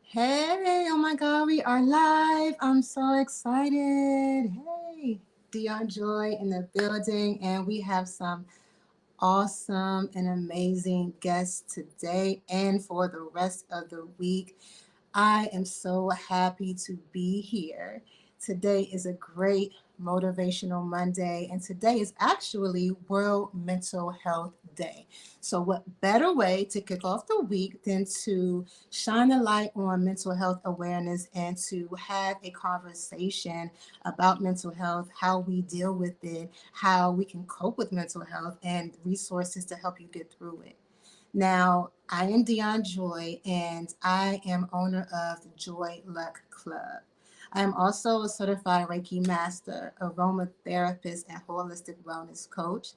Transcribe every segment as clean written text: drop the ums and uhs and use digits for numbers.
Hey, oh my God, we are live. I'm so excited. Hey, Dion Joy in the building, and we have some awesome and amazing guests today and for the rest of the week. I am so happy to be here. Today is a great motivational Monday, and today is actually World Mental Health Day. So, what better way to kick off the week than to shine a light on mental health awareness and to have a conversation about mental health, how we deal with it, how we can cope with mental health, and resources to help you get through it. Now, I am Dion Joy, and I am owner of the Joy Luck Club. I am also a certified Reiki master, aromatherapist, and holistic wellness coach.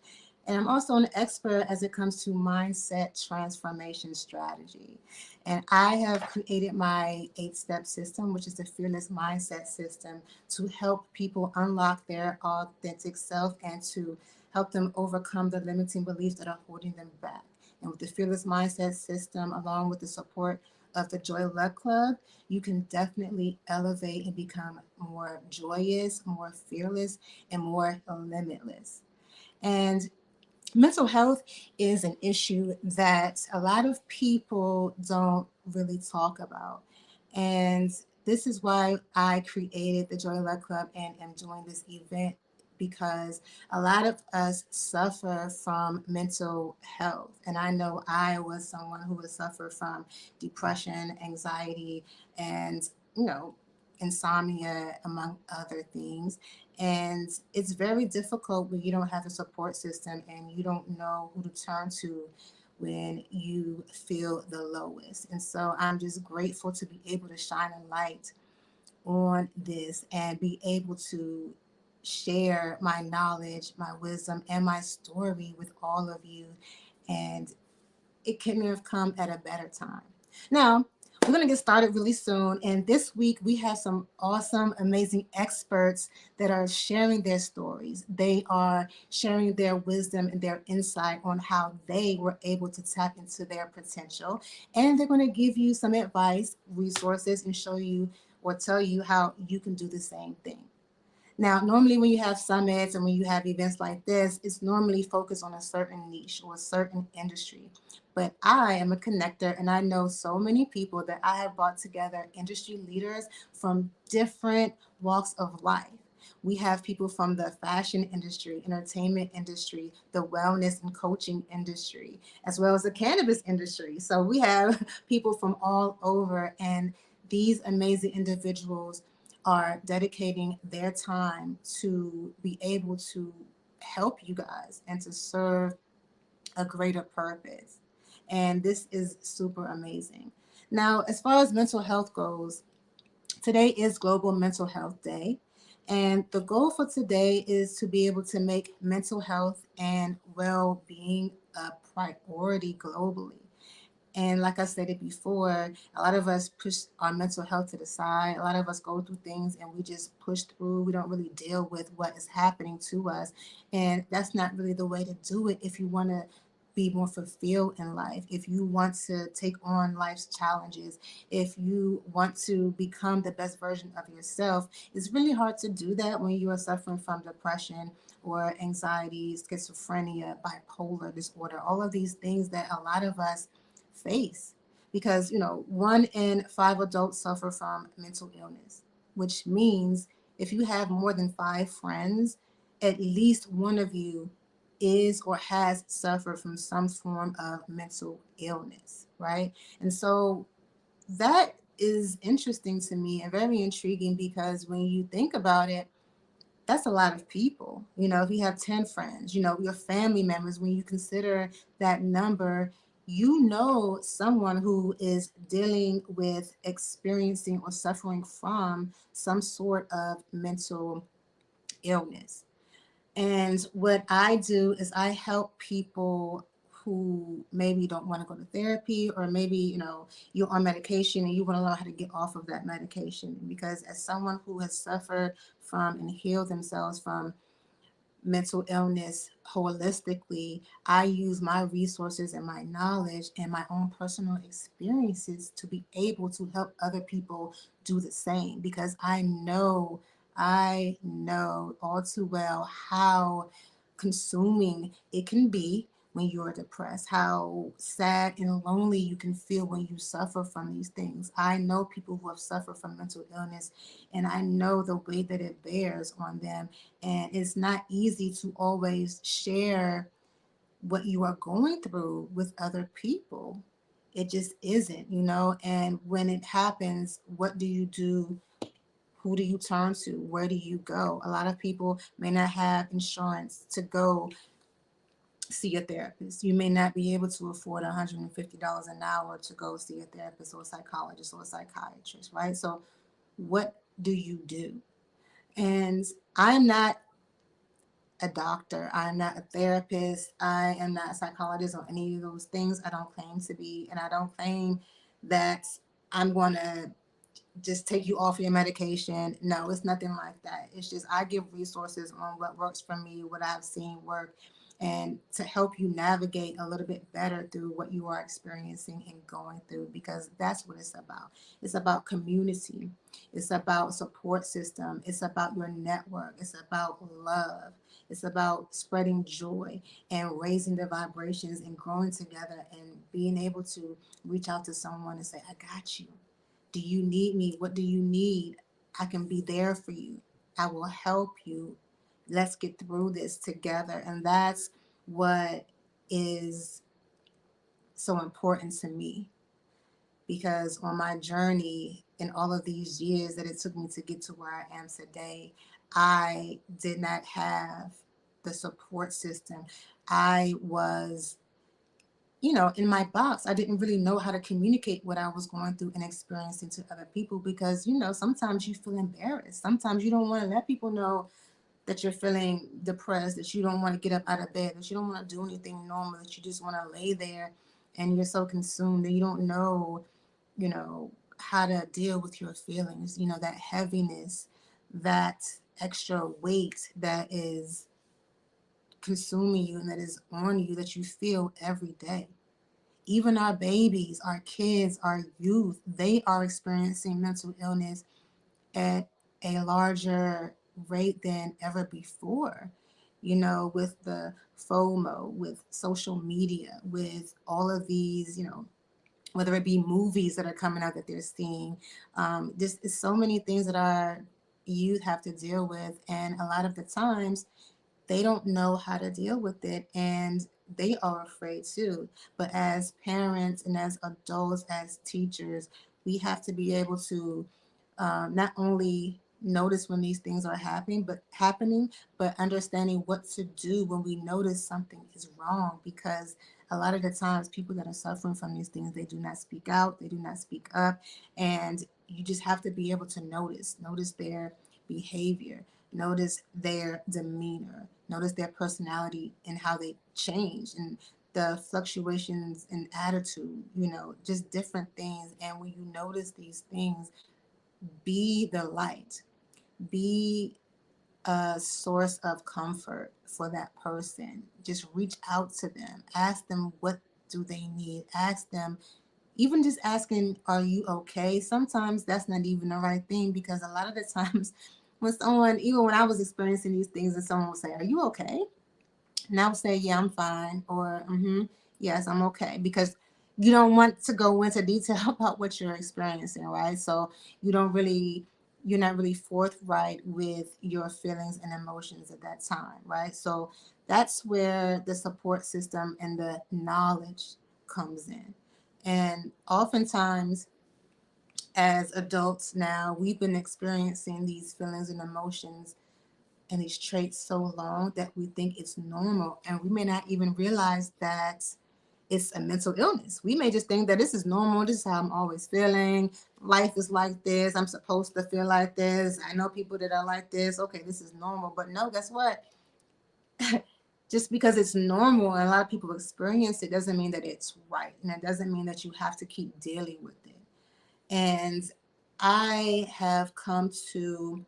And I'm also an expert as it comes to mindset transformation strategy. And I have created my 8 step system, which is the Fearless Mindset System, to help people unlock their authentic self and to help them overcome the limiting beliefs that are holding them back. And with the Fearless Mindset System, along with the support of the Joy Luck Club, you can definitely elevate and become more joyous, more fearless, and more limitless. And mental health is an issue that a lot of people don't really talk about. And this is why I created the Joy Luck Club and am doing this event because a lot of us suffer from mental health. And I know I was someone who would suffer from depression, anxiety, and, you know, insomnia, among other things. And it's very difficult when you don't have a support system and you don't know who to turn to when you feel the lowest. And so I'm just grateful to be able to shine a light on this and be able to share my knowledge, my wisdom, and my story with all of you. And it couldn't have come at a better time. Now, we're going to get started really soon. And this week, we have some awesome, amazing experts that are sharing their stories. They are sharing their wisdom and their insight on how they were able to tap into their potential. And they're going to give you some advice, resources, and show you or tell you how you can do the same thing. Now, normally when you have summits and when you have events like this, it's normally focused on a certain niche or a certain industry. But I am a connector and I know so many people that I have brought together industry leaders from different walks of life. We have people from the fashion industry, entertainment industry, the wellness and coaching industry, as well as the cannabis industry. So we have people from all over, and these amazing individuals are dedicating their time to be able to help you guys and to serve a greater purpose. And this is super amazing. Now, as far as mental health goes, today is Global Mental Health Day. And the goal for today is to be able to make mental health and well being a priority globally. And like I said it before, a lot of us push our mental health to the side. A lot of us go through things and we just push through. We don't really deal with what is happening to us. And that's not really the way to do it if you want to be more fulfilled in life, if you want to take on life's challenges, if you want to become the best version of yourself. It's really hard to do that when you are suffering from depression or anxiety, schizophrenia, bipolar disorder, all of these things that a lot of us face, because 1 in 5 adults suffer from mental illness, which means if you have more than 5 friends, at least one of you is or has suffered from some form of mental illness, right? And so that is interesting to me and very intriguing, because when you think about it, that's a lot of people. If you have 10 friends, your family members, when you consider that number, someone who is dealing with experiencing or suffering from some sort of mental illness. And what I do is I help people who maybe don't want to go to therapy, or maybe, you're on medication and you want to learn how to get off of that medication. Because as someone who has suffered from and healed themselves from mental illness holistically, I use my resources and my knowledge and my own personal experiences to be able to help other people do the same, because I know all too well how consuming it can be when you're depressed, how sad and lonely you can feel when you suffer from these things. I know people who have suffered from mental illness, and I know the way that it bears on them. And it's not easy to always share what you are going through with other people. It just isn't, you know. And when it happens, what do you do? Who do you turn to? Where do you go? A lot of people may not have insurance to go see a therapist. You may not be able to afford $150 an hour to go see a therapist or a psychologist or a psychiatrist, right? So, what do you do? And I'm not a doctor, I'm not a therapist, I am not a psychologist or any of those things. I don't claim to be, and I don't claim that I'm going to just take you off your medication. No, it's nothing like that. It's just I give resources on what works for me, what I've seen work, and to help you navigate a little bit better through what you are experiencing and going through, because that's what it's about. It's about community. It's about support system. It's about your network. It's about love. It's about spreading joy and raising the vibrations and growing together and being able to reach out to someone and say, I got you. Do you need me? What do you need? I can be there for you. I will help you. Let's get through this together. And that's what is so important to me, because on my journey in all of these years that it took me to get to where I am today, I did not have the support system. I was, in my box. I didn't really know how to communicate what I was going through and experiencing to other people, because, sometimes you feel embarrassed. Sometimes you don't want to let people know that you're feeling depressed, that you don't want to get up out of bed, that you don't want to do anything normal, that you just want to lay there and you're so consumed that you don't know, how to deal with your feelings, that heaviness, that extra weight that is consuming you and that is on you, that you feel every day. Even our babies, our kids, our youth, they are experiencing mental illness at a larger rate than ever before. With the FOMO, with social media, with all of these, whether it be movies that are coming out that they're seeing. This is so many things that our youth have to deal with. And a lot of the times, they don't know how to deal with it, and they are afraid too. But as parents and as adults, as teachers, we have to be able to not only notice when these things are happening, but understanding what to do when we notice something is wrong. Because a lot of the times, people that are suffering from these things, they do not speak out, they do not speak up, and you just have to be able to notice their behavior, notice their demeanor, notice their personality and how they change, and the fluctuations in attitude, just different things. And when you notice these things, be the light, be a source of comfort for that person. Just reach out to them, ask them what do they need, ask them, even just asking, are you okay? Sometimes that's not even the right thing, because a lot of the times when someone, even when I was experiencing these things, and someone would say, are you okay? And I would say, yeah, I'm fine, or yes, I'm okay, because you don't want to go into detail about what you're experiencing, right? So you don't really, you're not really forthright with your feelings and emotions at that time, right? So that's where the support system and the knowledge comes in. And oftentimes, as adults now, we've been experiencing these feelings and emotions and these traits so long that we think it's normal. And we may not even realize that it's a mental illness. We may just think that this is normal. This is how I'm always feeling. Life is like this. I'm supposed to feel like this. I know people that are like this. Okay, this is normal. But no, guess what? Just because it's normal and a lot of people experience it doesn't mean that it's right. And it doesn't mean that you have to keep dealing with it. And I have come to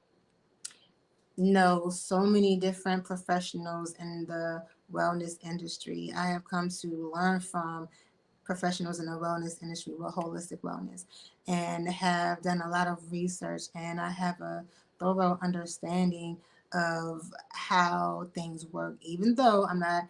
know so many different professionals in the wellness industry. I have come to learn from professionals in the wellness industry with holistic wellness and have done a lot of research, and I have a thorough understanding of how things work, even though I'm not,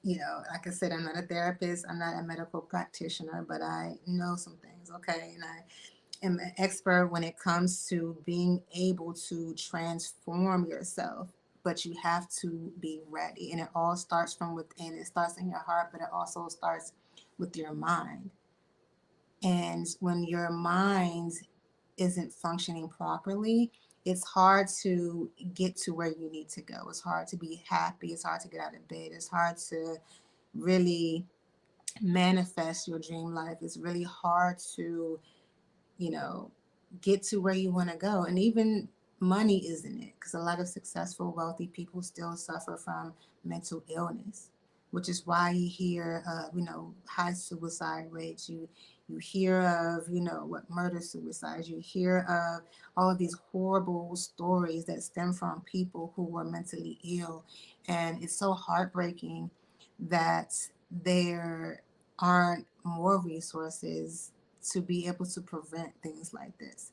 like I said, I'm not a therapist, I'm not a medical practitioner, but I know some things, okay? And I am an expert when it comes to being able to transform yourself, but you have to be ready. And it all starts from within. It starts in your heart, but it also starts with your mind. And when your mind isn't functioning properly, it's hard to get to where you need to go. It's hard to be happy. It's hard to get out of bed. It's hard to really manifest your dream life. It's really hard to, you know, get to where you want to go. And even money isn't it, because a lot of successful, wealthy people still suffer from mental illness, which is why you hear, high suicide rates. You hear of, what murder suicides. You hear of all of these horrible stories that stem from people who were mentally ill. And it's so heartbreaking that there aren't more resources to be able to prevent things like this.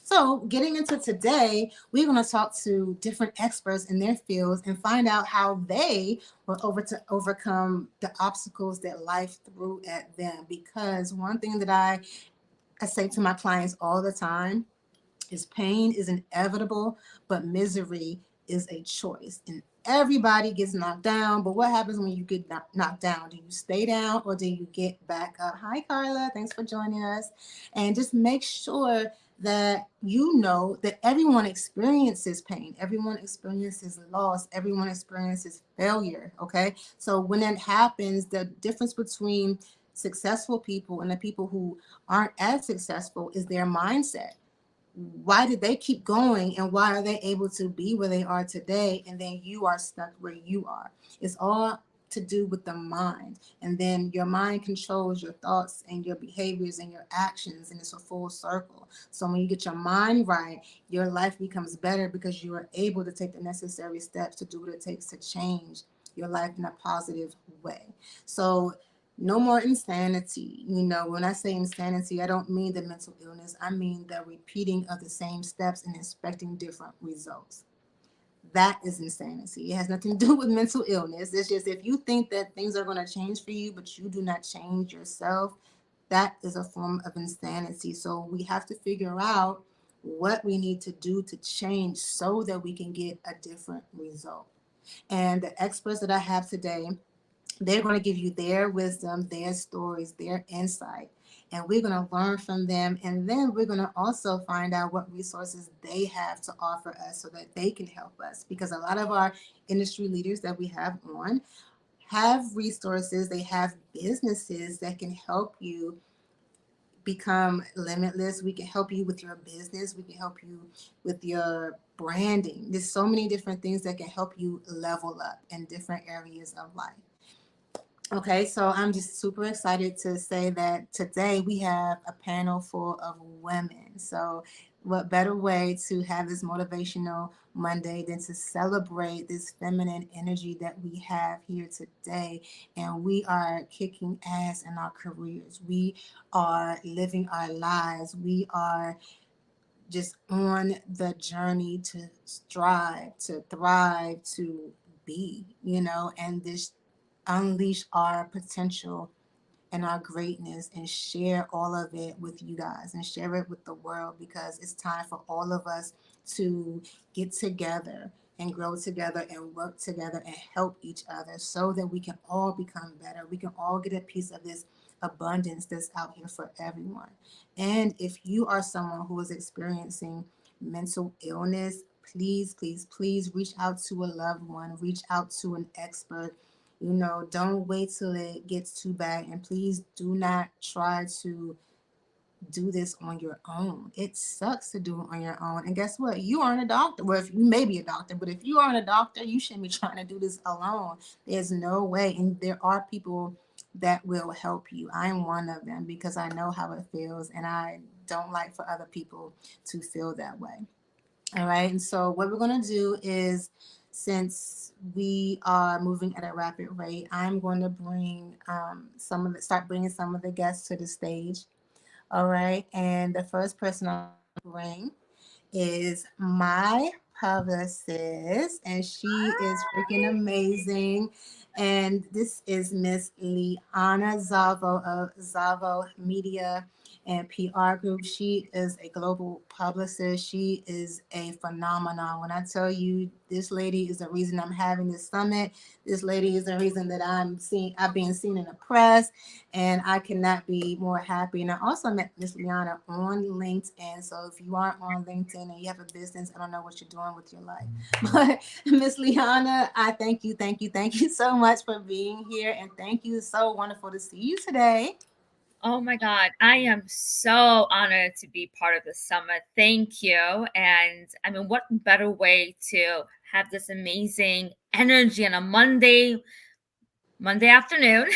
So, getting into today, we're going to talk to different experts in their fields and find out how they were able to overcome the obstacles that life threw at them. Because one thing that I say to my clients all the time is pain is inevitable, but misery is a choice. And everybody gets knocked down, but what happens when you get knocked down? Do you stay down or do you get back up? Hi, Carla. Thanks for joining us. And just make sure that you know that everyone experiences pain, everyone experiences loss, everyone experiences failure. Okay. So when it happens, the difference between successful people and the people who aren't as successful is their mindset. Why did they keep going, and why are they able to be where they are today, and then you are stuck where you are? It's all to do with the mind, and then your mind controls your thoughts and your behaviors and your actions, and it's a full circle. So when you get your mind right, your life becomes better because you are able to take the necessary steps to do what it takes to change your life in a positive way. So no more insanity. When I say insanity, I don't mean the mental illness. I mean the repeating of the same steps and expecting different results. That is insanity. It has nothing to do with mental illness. It's just if you think that things are going to change for you, but you do not change yourself, that is a form of insanity. So we have to figure out what we need to do to change so that we can get a different result. And the experts that I have today, they're going to give you their wisdom, their stories, their insight, and we're going to learn from them. And then we're going to also find out what resources they have to offer us so that they can help us. Because a lot of our industry leaders that we have on have resources, they have businesses that can help you become limitless. We can help you with your business, we can help you with your branding. There's so many different things that can help you level up in different areas of life. Okay, so I'm just super excited to say that today we have a panel full of women. So, what better way to have this motivational Monday than to celebrate this feminine energy that we have here today? And we are kicking ass in our careers, we are living our lives, we are just on the journey to strive, to thrive, to be, and this unleash our potential and our greatness and share all of it with you guys and share it with the world, because it's time for all of us to get together and grow together and work together and help each other so that we can all become better. We can all get a piece of this abundance that's out here for everyone. And if you are someone who is experiencing mental illness, please, please, please reach out to a loved one, reach out to an expert. Don't wait till it gets too bad. And please do not try to do this on your own. It sucks to do it on your own. And guess what? You aren't a doctor. Well, if you may be a doctor, but if you aren't a doctor, you shouldn't be trying to do this alone. There's no way. And there are people that will help you. I'm one of them because I know how it feels, and I don't like for other people to feel that way. All right. And so what we're going to do is, since we are moving at a rapid rate, I'm going to bring start bringing some of the guests to the stage. All right. And the first person I'm going to bring is my publicist, and she is freaking amazing. And this is Miss Liana Zavo of Zavo Media and PR Group. She is a global publicist. She is a phenomenon. When I tell you, this lady is the reason I'm having this summit. This lady is the reason that I've been seen in the press, and I cannot be more happy. And I also met Miss Liana on LinkedIn. So if you aren't on LinkedIn and you have a business, I don't know what you're doing with your life. But Miss Liana, I thank you so much for being here, and thank you. So wonderful to see you today. Oh my God, I am so honored to be part of the summit. Thank you. And I mean, what better way to have this amazing energy on a Monday afternoon?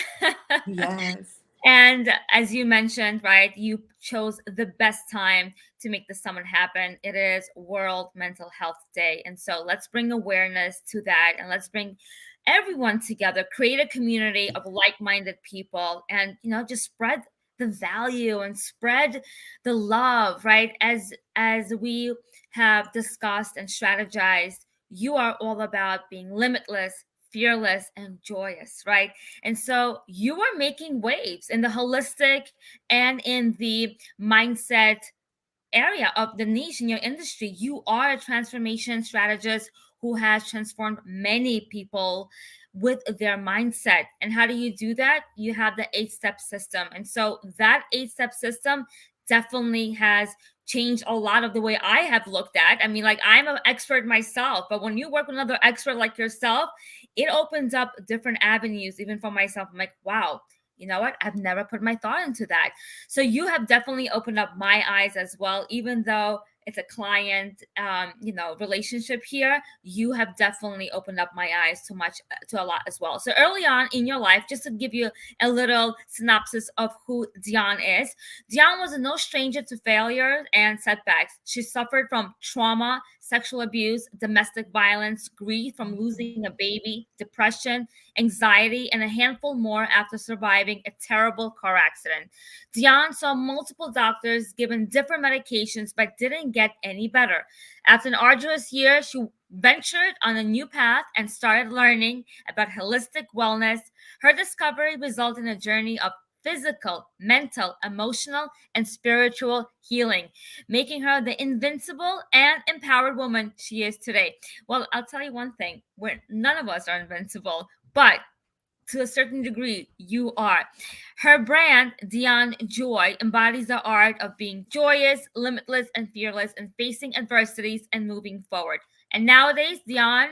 Yes. And as you mentioned, right, you chose the best time to make the summit happen. It is World Mental Health Day. And so let's bring awareness to that and let's bring everyone together, create a community of like-minded people and, just spread the value and spread the love, right? As we have discussed and strategized, you are all about being limitless, fearless, and joyous, right? And so you are making waves in the holistic and in the mindset area of the niche in your industry. You are a transformation strategist who has transformed many people with their mindset. And how do you do that? You have the 8-step system. And so that 8-step system definitely has changed a lot of the way I have looked at. I mean, like I'm an expert myself, but when you work with another expert like yourself, it opens up different avenues, even for myself. I'm like, wow, you know what? I've never put my thought into that. So you have definitely opened up my eyes as well, even though it's a client, relationship here. You have definitely opened up my eyes to a lot as well. So early on in your life, just to give you a little synopsis of who Dion is, Dion was no stranger to failure and setbacks. She suffered from trauma, sexual abuse, domestic violence, grief from losing a baby, depression, anxiety, and a handful more after surviving a terrible car accident. Dion saw multiple doctors, given different medications, but didn't get any better. After an arduous year, she ventured on a new path and started learning about holistic wellness. Her discovery resulted in a journey of physical, mental, emotional, and spiritual healing, making her the invincible and empowered woman she is today. Well, I'll tell you one thing: none of us are invincible, but to a certain degree, you are. Her brand, Dion Joy, embodies the art of being joyous, limitless, and fearless in facing adversities and moving forward. And nowadays, Dion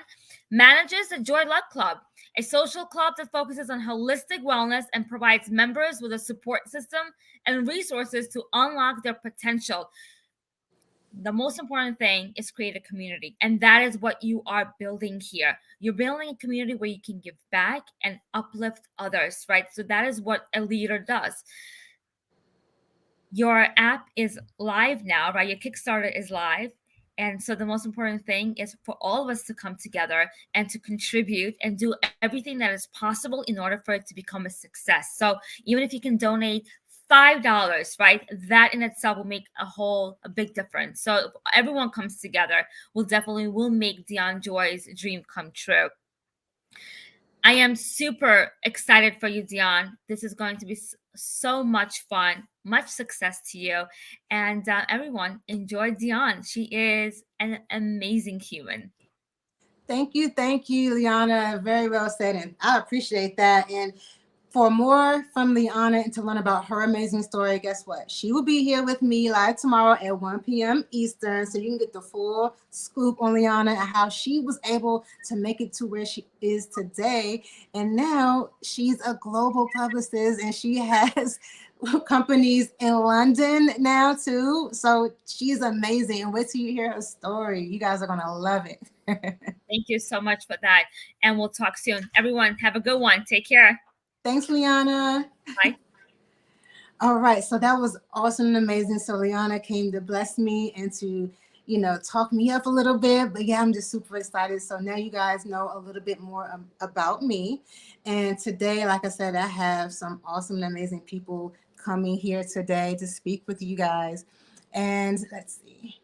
manages the Joy Luck Club, a social club that focuses on holistic wellness and provides members with a support system and resources to unlock their potential. The most important thing is create a community, and that is what you are building here. You're building a community where you can give back and uplift others, right? So that is what a leader does. Your app is live now, right? Your Kickstarter is live. And so the most important thing is for all of us to come together and to contribute and do everything that is possible in order for it to become a success. So even if you can donate $5, right, that in itself will make a big difference. So if everyone comes together, will make Dion Joy's dream come true. I am super excited for you, Dion. This is going to be so much fun. Much success to you. And everyone, enjoy Dion. She is an amazing human. Thank you, Liana. Very well said, and I appreciate that. And for more from Liana and to learn about her amazing story, guess what? She will be here with me live tomorrow at 1 p.m. Eastern, so you can get the full scoop on Liana and how she was able to make it to where she is today. And now she's a global publicist, and she has companies in London now too. So she's amazing. And wait till you hear her story. You guys are gonna love it. Thank you so much for that. And we'll talk soon. Everyone, have a good one. Take care. Thanks, Liana. Bye. All right, so that was awesome and amazing. So Liana came to bless me and to talk me up a little bit. But yeah, I'm just super excited. So now you guys know a little bit more about me. And today, like I said, I have some awesome and amazing people coming here today to speak with you guys. And let's see.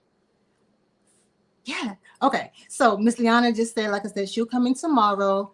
Yeah. Okay. So Miss Liana just said, like I said, she'll come in tomorrow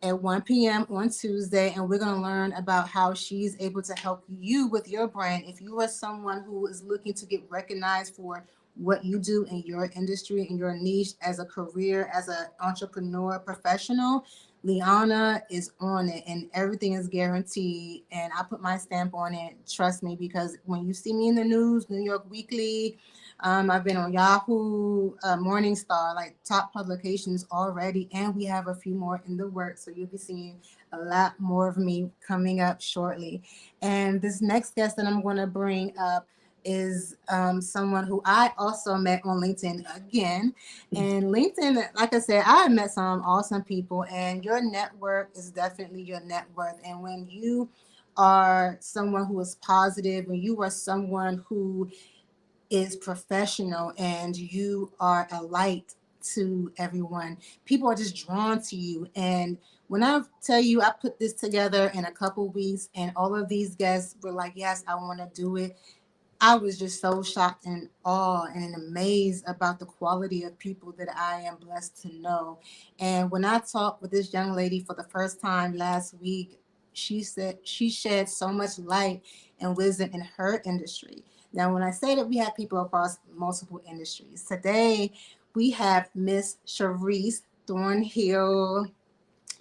at 1 p.m. on Tuesday, and we're going to learn about how she's able to help you with your brand. If you are someone who is looking to get recognized for what you do in your industry, in your niche, as a career, as an entrepreneur professional, Liana is on it, and everything is guaranteed. And I put my stamp on it. Trust me, because when you see me in the news, New York Weekly, I've been on Yahoo, Morning Star, like top publications already, and we have a few more in the works. So you'll be seeing a lot more of me coming up shortly. And this next guest that I'm going to bring up is someone who I also met on LinkedIn again. And LinkedIn, like I said, I have met some awesome people, and your network is definitely your net worth. And when you are someone who is positive, when you are someone who is professional and you are a light to everyone, people are just drawn to you. And when I tell you I put this together in a couple weeks and all of these guests were like, yes, I want to do it, I was just so shocked and awe and amazed about the quality of people that I am blessed to know. And when I talked with this young lady for the first time last week, she said she shed so much light and wisdom in her industry. Now, when I say that we have people across multiple industries, today we have Miss Cherise Thornhill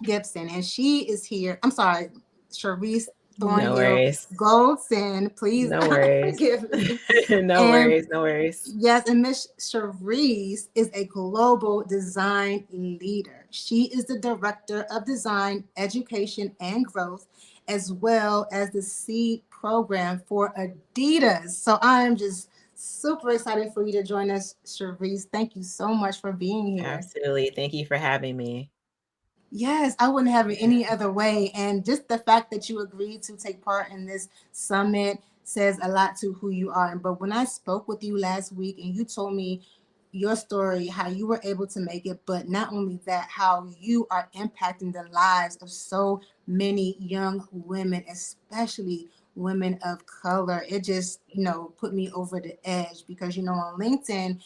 Gibson, and she is here. I'm sorry, Cherise No Thornhill worries. Goldson. Please No worries. forgive me. No And worries. No worries. yes, and Miss Cherise is a global design leader. She is the director of design, education, and growth, as well as the seed program for Adidas. So I am just super excited for you to join us, Cherise. Thank you so much for being here. Absolutely. Thank you for having me. Yes, I wouldn't have it Yeah. any other way. And just the fact that you agreed to take part in this summit says a lot to who you are. But when I spoke with you last week and you told me your story, how you were able to make it, but not only that, how you are impacting the lives of so many young women, especially women of color, it just, put me over the edge because, on LinkedIn,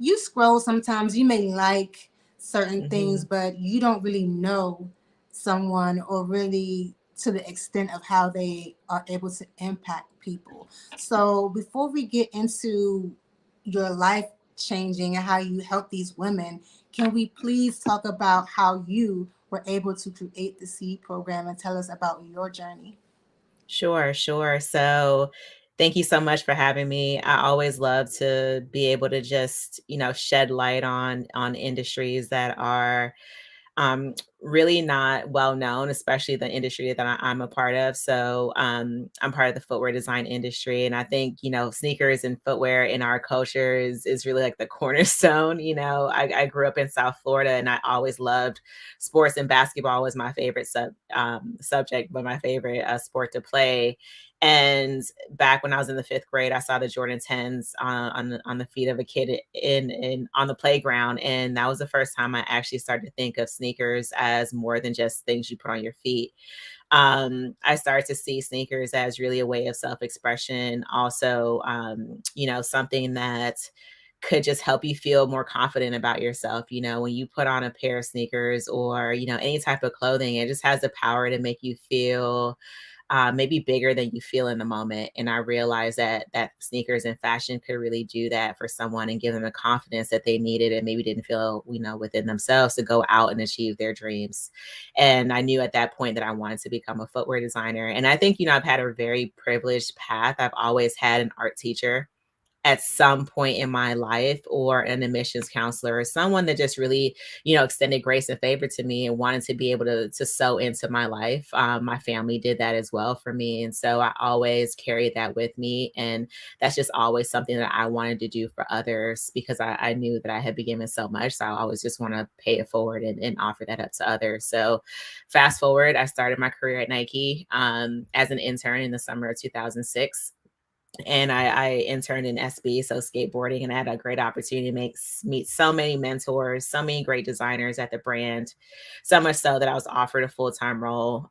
you scroll sometimes, you may like certain things, Hmm. but you don't really know someone or really to the extent of how they are able to impact people. So before we get into your life changing and how you help these women, can we please talk about how you were able to create the seed program and tell us about your journey? Sure, sure. So thank you so much for having me. I always love to be able to just, shed light on industries that are um, really not well known, especially the industry that I'm a part of. So I'm part of the footwear design industry, and I think sneakers and footwear in our culture is really like the cornerstone. I grew up in South Florida, and I always loved sports, and basketball was my favorite subject, but my favorite sport to play. And back when I was in the fifth grade, I saw the Jordan 10s on the feet of a kid in on the playground, and that was the first time I actually started to think of sneakers as more than just things you put on your feet. I started to see sneakers as really a way of self-expression, also, something that could just help you feel more confident about yourself. When you put on a pair of sneakers or any type of clothing, it just has the power to make you feel maybe bigger than you feel in the moment. And I realized that sneakers and fashion could really do that for someone and give them the confidence that they needed and maybe didn't feel, within themselves to go out and achieve their dreams. And I knew at that point that I wanted to become a footwear designer. And I think, I've had a very privileged path. I've always had an art teacher at some point in my life, or an admissions counselor, or someone that just really, extended grace and favor to me and wanted to be able to sow into my life. My family did that as well for me. And so I always carried that with me. And that's just always something that I wanted to do for others because I knew that I had been given so much. So I always just want to pay it forward and offer that up to others. So fast forward, I started my career at Nike as an intern in the summer of 2006. and I interned in SB, so skateboarding, and I had a great opportunity to meet so many mentors, so many great designers at the brand, so much so that I was offered a full time role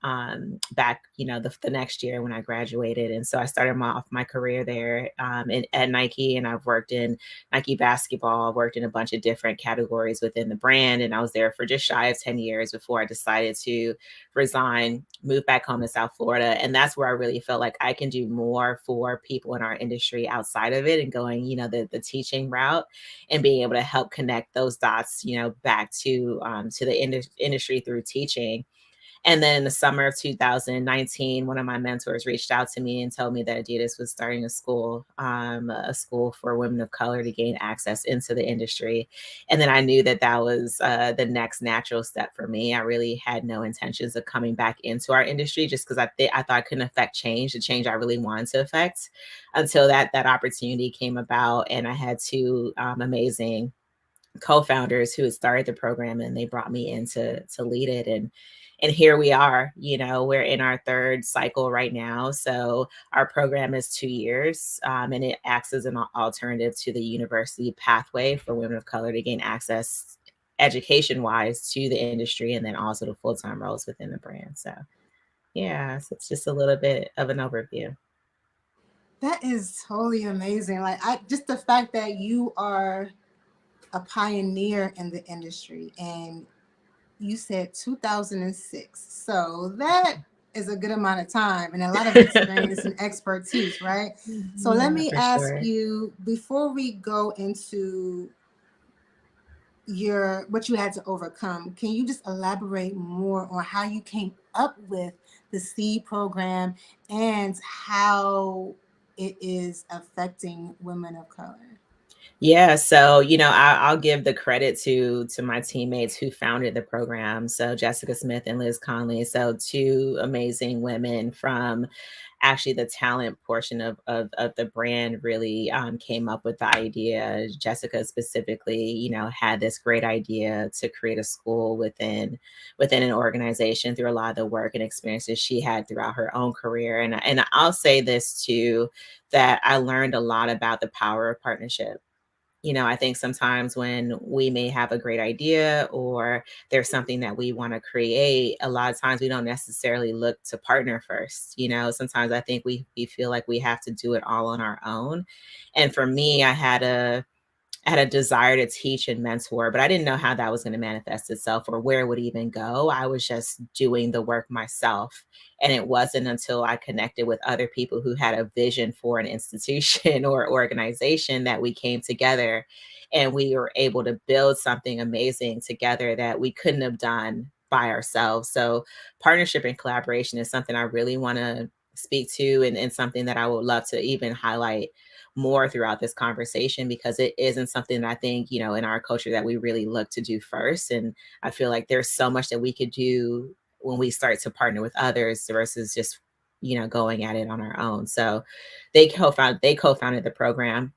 back, the next year when I graduated, and so I started off my career there at Nike, and I've worked in Nike basketball, worked in a bunch of different categories within the brand, and I was there for just shy of 10 years before I decided to resign, move back home to South Florida. And that's where I really felt like I can do more for people in our industry outside of it and going, the teaching route and being able to help connect those dots, back to the industry through teaching. And then in the summer of 2019, one of my mentors reached out to me and told me that Adidas was starting a school for women of color to gain access into the industry. And then I knew that that was the next natural step for me. I really had no intentions of coming back into our industry just because I thought I couldn't affect change, the change I really wanted to affect, until that opportunity came about. And I had two amazing co-founders who had started the program, and they brought me in to lead it. And here we are, we're in our third cycle right now. So our program is 2 years, and it acts as an alternative to the university pathway for women of color to gain access education wise to the industry, and then also the full-time roles within the brand. So yeah, so it's just a little bit of an overview. That is totally amazing. Like, I just the fact that you are a pioneer in the industry, and you said 2006. So that is a good amount of time and a lot of experience and expertise, right? So let Yeah, me for ask sure. you, before we go into your what you had to overcome, can you just elaborate more on how you came up with the seed program and how it is affecting women of color? Yeah, so I'll give the credit to my teammates who founded the program. So Jessica Smith and Liz Conley, so two amazing women from actually the talent portion of the brand really came up with the idea. Jessica specifically, had this great idea to create a school within an organization through a lot of the work and experiences she had throughout her own career. And I'll say this too, that I learned a lot about the power of partnership. I think sometimes when we may have a great idea or there's something that we want to create, a lot of times we don't necessarily look to partner first. Sometimes I think we feel like we have to do it all on our own. And for me, I had a desire to teach and mentor, but I didn't know how that was going to manifest itself or where it would even go. I was just doing the work myself. And it wasn't until I connected with other people who had a vision for an institution or organization that we came together and we were able to build something amazing together that we couldn't have done by ourselves. So, partnership and collaboration is something I really want to speak to, and something that I would love to even highlight more throughout this conversation, because it isn't something that I think, in our culture that we really look to do first. And I feel like there's so much that we could do when we start to partner with others versus just, going at it on our own. So they co-founded the program.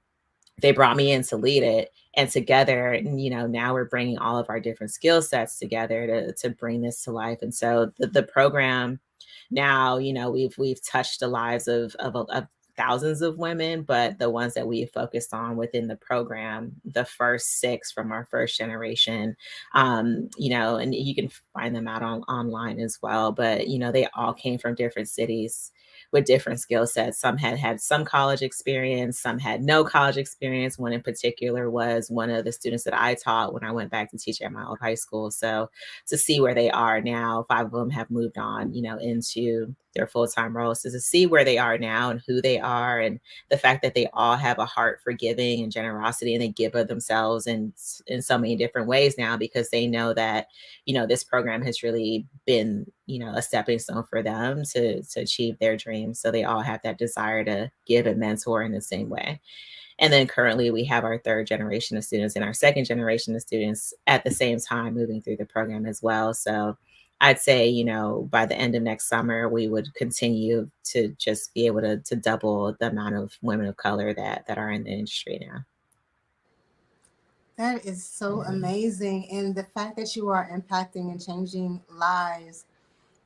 They brought me in to lead it, and together, now we're bringing all of our different skill sets together to bring this to life. And so the program now, we've touched the lives of thousands of women, but the ones that we focused on within the program, the first six from our first generation, and you can find them out online as well. But they all came from different cities with different skill sets. Some had some college experience, some had no college experience. One in particular was one of the students that I taught when I went back to teach at my old high school. So to see where they are now, five of them have moved on, into their full-time roles. So to see where they are now and who they are, and the fact that they all have a heart for giving and generosity, and they give of themselves in so many different ways now, because they know that this program has really been a stepping stone for them to achieve their dreams. So they all have that desire to give and mentor in the same way. And then currently we have our third generation of students and our second generation of students at the same time moving through the program as well. So I'd say, by the end of next summer, we would continue to just be able to double the amount of women of color that are in the industry now. That is so Yeah. amazing. And the fact that you are impacting and changing lives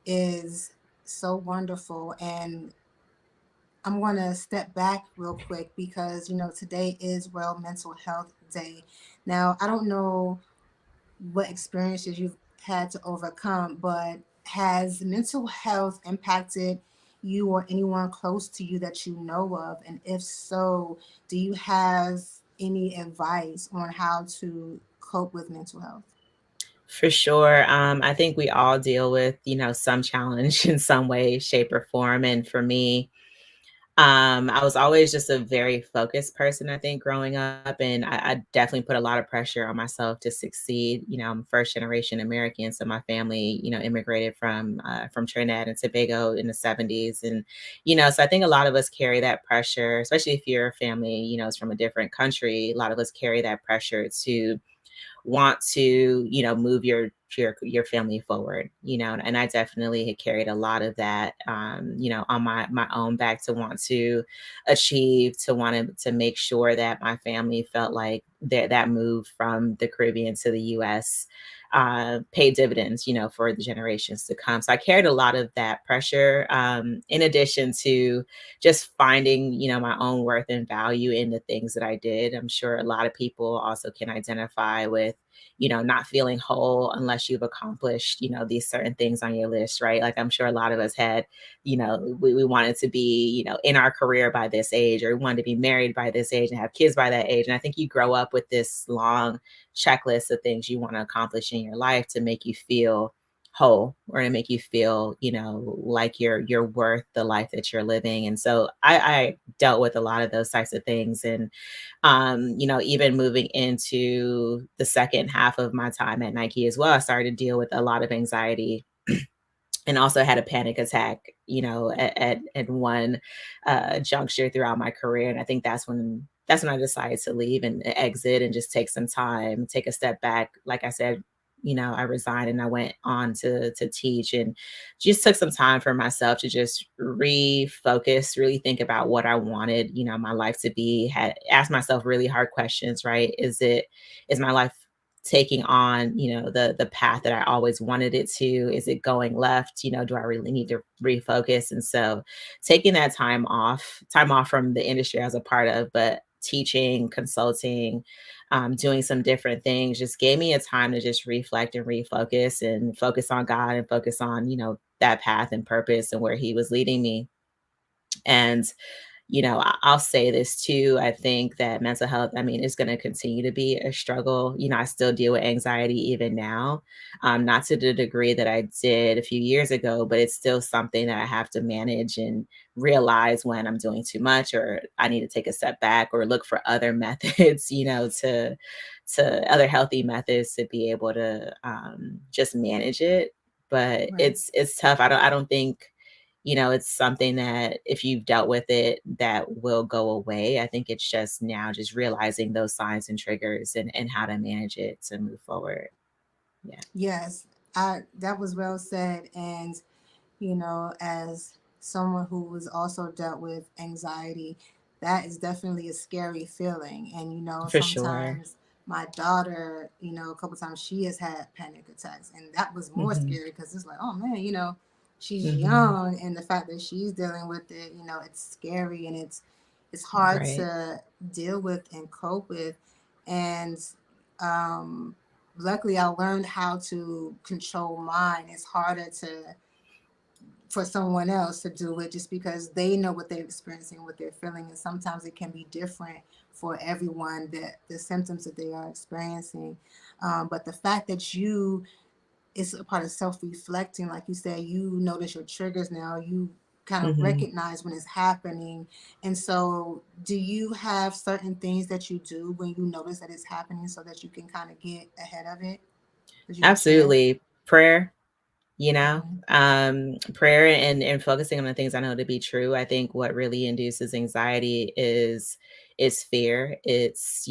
is so wonderful. And I'm going to step back real quick because, today is World Mental Health Day. Now, I don't know what experiences you've had to overcome, but has mental health impacted you or anyone close to you that you know of? And if so, do you have any advice on how to cope with mental health? For sure. I think we all deal with, some challenge in some way, shape, or form. And for me, I was always just a very focused person, I think, growing up. And I definitely put a lot of pressure on myself to succeed. I'm first generation American. So my family, immigrated from Trinidad and Tobago in the 70s. And, so I think a lot of us carry that pressure, especially if your family, is from a different country. A lot of us carry that pressure to want to move your family forward, and I definitely had carried a lot of that, on my own back, to want to achieve, to want to make sure that my family felt like that move from the Caribbean to the US paid dividends, for the generations to come. So I carried a lot of that pressure, in addition to just finding, my own worth and value in the things that I did. I'm sure a lot of people also can identify with, not feeling whole unless you've accomplished, these certain things on your list, right? Like I'm sure a lot of us had, we wanted to be, in our career by this age, or we wanted to be married by this age and have kids by that age. And I think you grow up with this long checklist of things you want to accomplish in your life to make you feel whole, or to make you feel, like you're worth the life that you're living. And so I dealt with a lot of those types of things. And even moving into the second half of my time at Nike as well, I started to deal with a lot of anxiety, and also had a panic attack, at one juncture throughout my career. And I think that's when I decided to leave and exit and just take some time, take a step back. Like I said, I resigned and I went on to teach, and just took some time for myself to just refocus, really think about what I wanted, my life to be. Had asked myself really hard questions, right? Is my life taking on, the path that I always wanted it to? Is it going left? Do I really need to refocus? And so taking that time off from the industry I was a part of, but teaching, consulting, doing some different things, just gave me a time to just reflect and refocus, and focus on God, and focus on, that path and purpose and where he was leading me. And I'll say this too. I think that mental health, I mean, is going to continue to be a struggle. I still deal with anxiety even now, not to the degree that I did a few years ago, but it's still something that I have to manage and realize when I'm doing too much, or I need to take a step back, or look for other methods, to other healthy methods to be able to just manage it. But Right. it's tough. I don't think, it's something that if you've dealt with it, that will go away. I think it's just now just realizing those signs and triggers, and how to manage it to move forward. Yeah, Yes, that was well said. And as someone who was also dealt with anxiety, that is definitely a scary feeling. And, for sure. sometimes my daughter, a couple times she has had panic attacks. And that was more Hmm. scary because it's like, oh man, she's Hmm. young, and the fact that she's dealing with it, it's scary, and it's hard Right. to deal with and cope with. And um luckily I learned how to control mine. It's harder to for someone else to do it just because they know what they're experiencing, what they're feeling, and sometimes it can be different for everyone, that the symptoms that they are experiencing. But the fact that you it's a part of self-reflecting, like you said, you notice your triggers now, you kind of Hmm. recognize when it's happening. And so do you have certain things that you do when you notice that it's happening so that you can kind of get ahead of it, that you can share? Absolutely. Prayer, Hmm. prayer, and focusing on the things I know to be true. I think what really induces anxiety is fear. It's,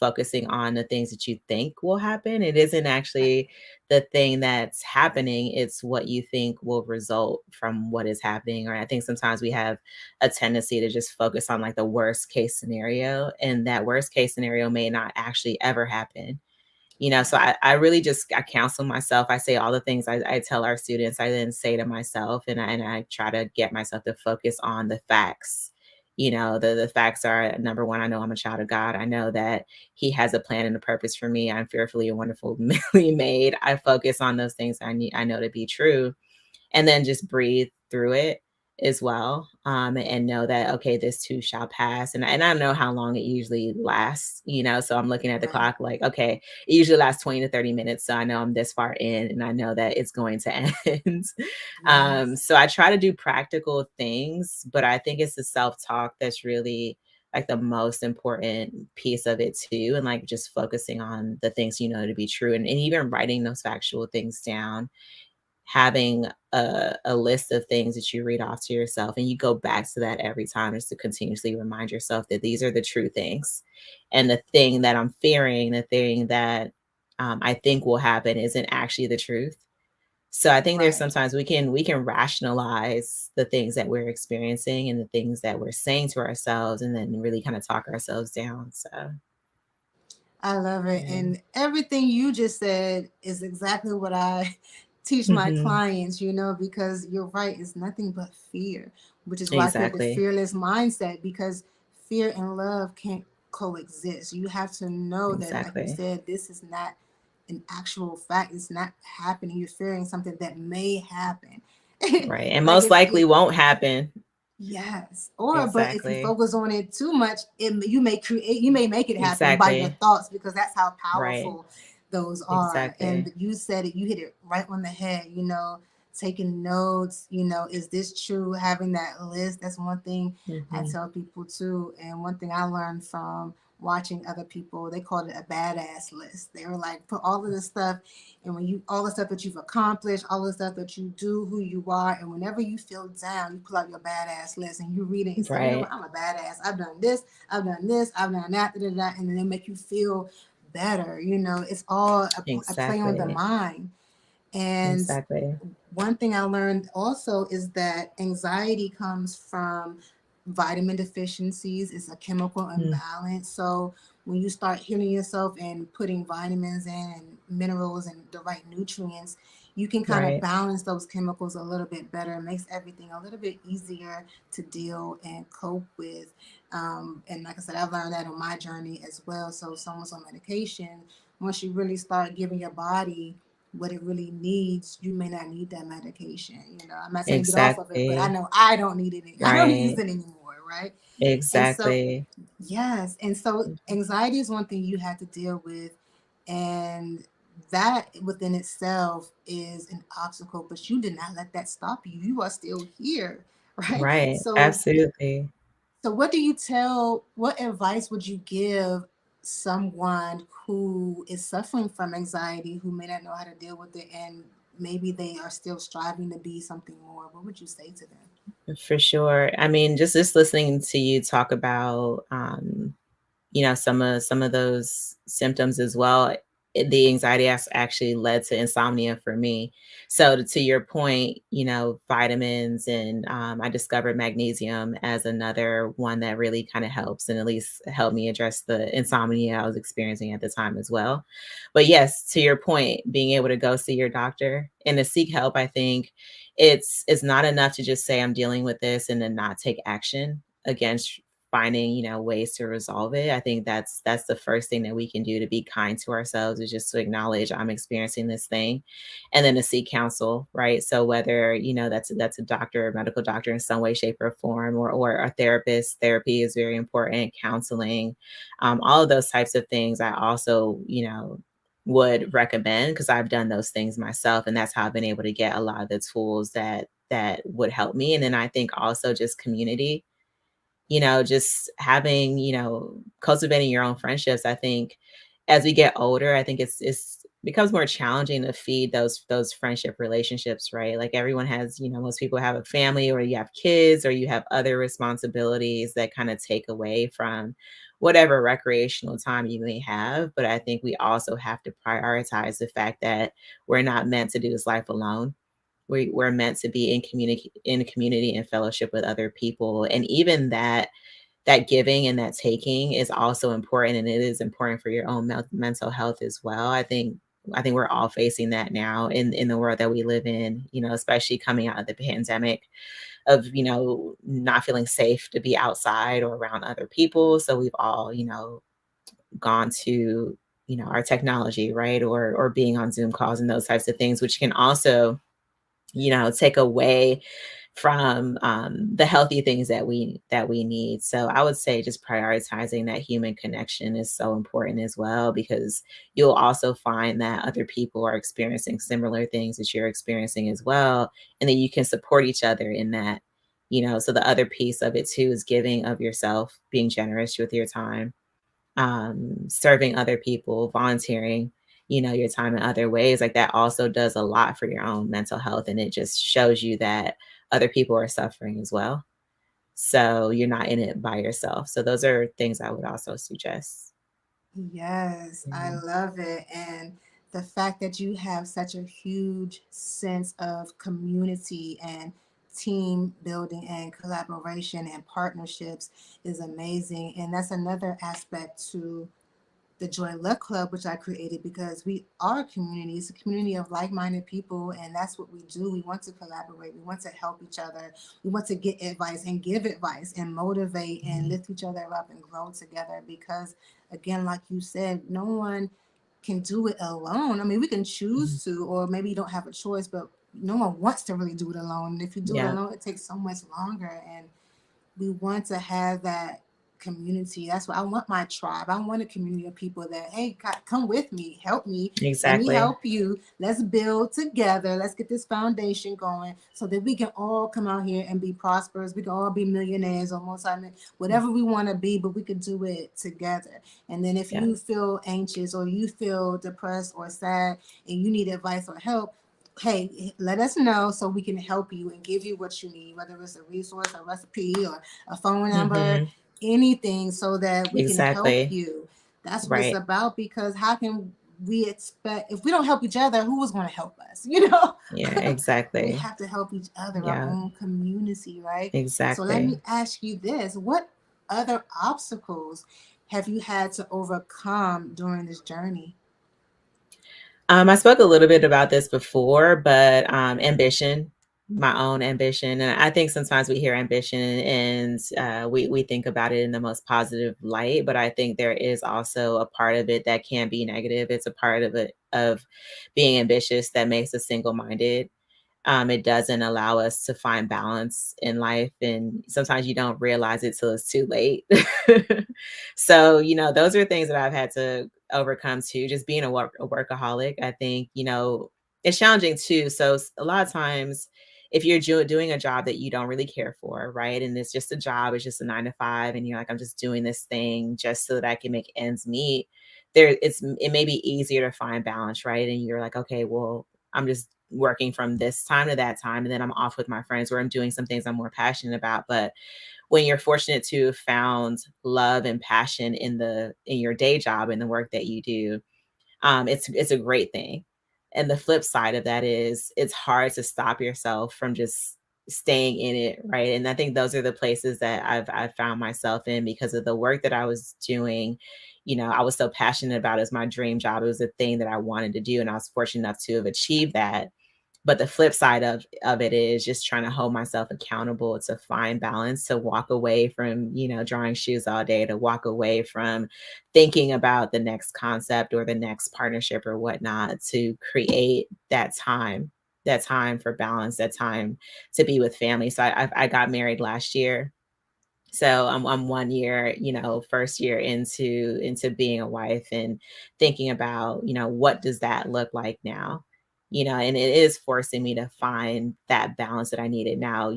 focusing on the things that you think will happen. It isn't Right. actually the thing that's happening, it's what you think will result from what is happening. Or I think sometimes we have a tendency to just focus on like the worst case scenario, and that worst case scenario may not actually ever happen. So I really just, I counsel myself. I say all the things I tell our students, I then say to myself, and I try to get myself to focus on the facts. The facts are, number one, I know I'm a child of God. I know that he has a plan and a purpose for me. I'm fearfully and wonderfully made. I focus on those things I know to be true, and then just breathe through it as well, and know that, okay, this too shall pass, and I know how long it usually lasts, so I'm looking at the Right. clock like, okay, it usually lasts 20 to 30 minutes, so I know I'm this far in and I know that it's going to end. Yes. So I try to do practical things, but I think it's the self-talk that's really like the most important piece of it too, and like just focusing on the things you know to be true, and even writing those factual things down, having a list of things that you read off to yourself, and you go back to that every time, is to continuously remind yourself that these are the true things, and the thing that I'm fearing, the thing that I think will happen, isn't actually the truth. So I think there's Right. sometimes we can rationalize the things that we're experiencing and the things that we're saying to ourselves, and then really kind of talk ourselves down. So I love it. yeah. And everything you just said is exactly what I teach my Hmm. clients, because you're right, it's nothing but fear, which is why I created the Exactly. fearless mindset, because fear and love can't coexist. You have to know that, like you Exactly. said, this is not an actual fact. It's not happening. You're fearing something that may happen. Right. And Like most if likely won't happen. yes, but if you Exactly. focus on it too much, you may make it happen by your Exactly. thoughts, because that's how Right. powerful those are. And Exactly. you said it, you hit it right on the head. Taking notes. Is this true? Having that list. That's one thing I Mhm. tell people too. And one thing I learned from watching other people, they called it a badass list. They were like, put all of this stuff, and when you all the stuff that you've accomplished, all the stuff that you do, who you are, and whenever you feel down, you pull out your badass list and you read it and say, you know what, Right. I'm a badass. I've done this, I've done this, I've done that, da, da, da, and then they make you feel better. It's all a play on the Exactly. mind. And Exactly. one thing I learned also is that anxiety comes from vitamin deficiencies. It's a chemical Mm. imbalance. So when you start healing yourself and putting vitamins in and minerals and the right nutrients, you can kind of Right. balance those chemicals a little bit better. It makes everything a little bit easier to deal and cope with. And like I said, I've learned that on my journey as well. So someone's on medication, once you really start giving your body what it really needs, you may not need that medication. I'm not saying get off of it, but I Exactly. know I don't need it. I don't use Right. it anymore, right? And so, Exactly. yes, and so anxiety is one thing you have to deal with, and that within itself is an obstacle. But you did not let that stop you. You are still here, right? Right. Absolutely. So what advice would you give someone who is suffering from anxiety, who may not know how to deal with it, and maybe they are still striving to be something more? What would you say to them? For sure. I mean, just listening to you talk about some of those symptoms as well. The anxiety has actually led to insomnia for me. So to your point, vitamins, and I discovered magnesium as another one that really kind of helps, and at least helped me address the insomnia I was experiencing at the time as well. But yes, to your point, being able to go see your doctor and to seek help, I think it's not enough to just say I'm dealing with this and then not take action against finding ways to resolve it. I think that's the first thing that we can do to be kind to ourselves, is just to acknowledge I'm experiencing this thing, and then to seek counsel, right? So whether that's a doctor, a medical doctor in some way, shape, or form, or a therapist. Therapy is very important. Counseling, all of those types of things, I also would recommend, because I've done those things myself, and that's how I've been able to get a lot of the tools that would help me. And then I think also just community, just having, cultivating your own friendships. I think as we get older, I think it's becomes more challenging to feed those friendship relationships, right? Like everyone has, most people have a family, or you have kids, or you have other responsibilities that kind of take away from whatever recreational time you may have. But I think we also have to prioritize the fact that we're not meant to do this life alone. We're meant to be in community and fellowship with other people. And even that, that giving and that taking is also important, and it is important for your own mental health as well. I think we're all facing that now in the world that we live in, especially coming out of the pandemic, of not feeling safe to be outside or around other people. So we've all gone to our technology, right, or being on Zoom calls and those types of things, which can also take away from the healthy things that we need. So I would say just prioritizing that human connection is so important as well, because you'll also find that other people are experiencing similar things that you're experiencing as well, and then you can support each other in that. So the other piece of it too is giving of yourself, being generous with your time, serving other people, volunteering, your time in other ways. Like that also does a lot for your own mental health. And it just shows you that other people are suffering as well. So you're not in it by yourself. So those are things I would also suggest. Yes, I Mhm. love it. And the fact that you have such a huge sense of community and team building and collaboration and partnerships is amazing. And that's another aspect to the Joy Luck Club, which I created because we are a community. It's a community of like minded people, and that's what we do. We want to collaborate, we want to help each other, we want to get advice and give advice and motivate and Mhm. lift each other up and grow together. Because, again, like you said, no one can do it alone. I mean, we can Mhm. choose to, or maybe you don't have a choice, but no one wants to really do it alone. And if you do it Yeah, alone, it takes so much longer. And we want to have that community. That's what I want, my tribe. I want a community of people that, hey, come with me, help me, let me exactly. help you. Let's build together. Let's get this foundation going so that we can all come out here and be prosperous. We can all be millionaires or whatever we want to be, but we can do it together. And then if Yeah. you feel anxious or you feel depressed or sad and you need advice or help, hey, let us know so we can help you and give you what you need, whether it's a resource, a recipe, or a phone number, Hmm. anything, so that we can help Exactly. you. That's what it's Right. about, because how can we expect, if we don't help each other, who is going to help us? You know, Yeah, we exactly. have to help each other, our Yeah, own community, right? So let exactly. me ask you this: what other obstacles have you had to overcome during this journey? I spoke a little bit about this before, but ambition, my own ambition, and I think sometimes we hear ambition and we think about it in the most positive light, but I think there is also a part of it that can be negative. It's a part of it of being ambitious that makes us single minded. It doesn't allow us to find balance in life, and sometimes you don't realize it till it's too late. So those are things that I've had to overcome too, just being a workaholic. I think it's challenging too. So a lot of times if you're doing a job that you don't really care for, right, and it's just a job, it's just a 9 to 5, and you're like, I'm just doing this thing just so that I can make ends meet, it may be easier to find balance, right, and you're like, okay, well, I'm just working from this time to that time, and then I'm off with my friends, where I'm doing some things I'm more passionate about. But when you're fortunate to have found love and passion in your day job, in the work that you do, it's a great thing. And the flip side of that is it's hard to stop yourself from just staying in it, right? And I think those are the places that I've found myself in because of the work that I was doing. I was so passionate about it. As my dream job. It was a thing that I wanted to do, and I was fortunate enough to have achieved that. But the flip side of it is just trying to hold myself accountable to find balance, to walk away from drawing shoes all day, to walk away from thinking about the next concept or the next partnership or whatnot, to create that time for balance, that time to be with family. So I got married last year, so I'm 1 year, first year into being a wife, and thinking about, what does that look like now? And it is forcing me to find that balance that I needed now.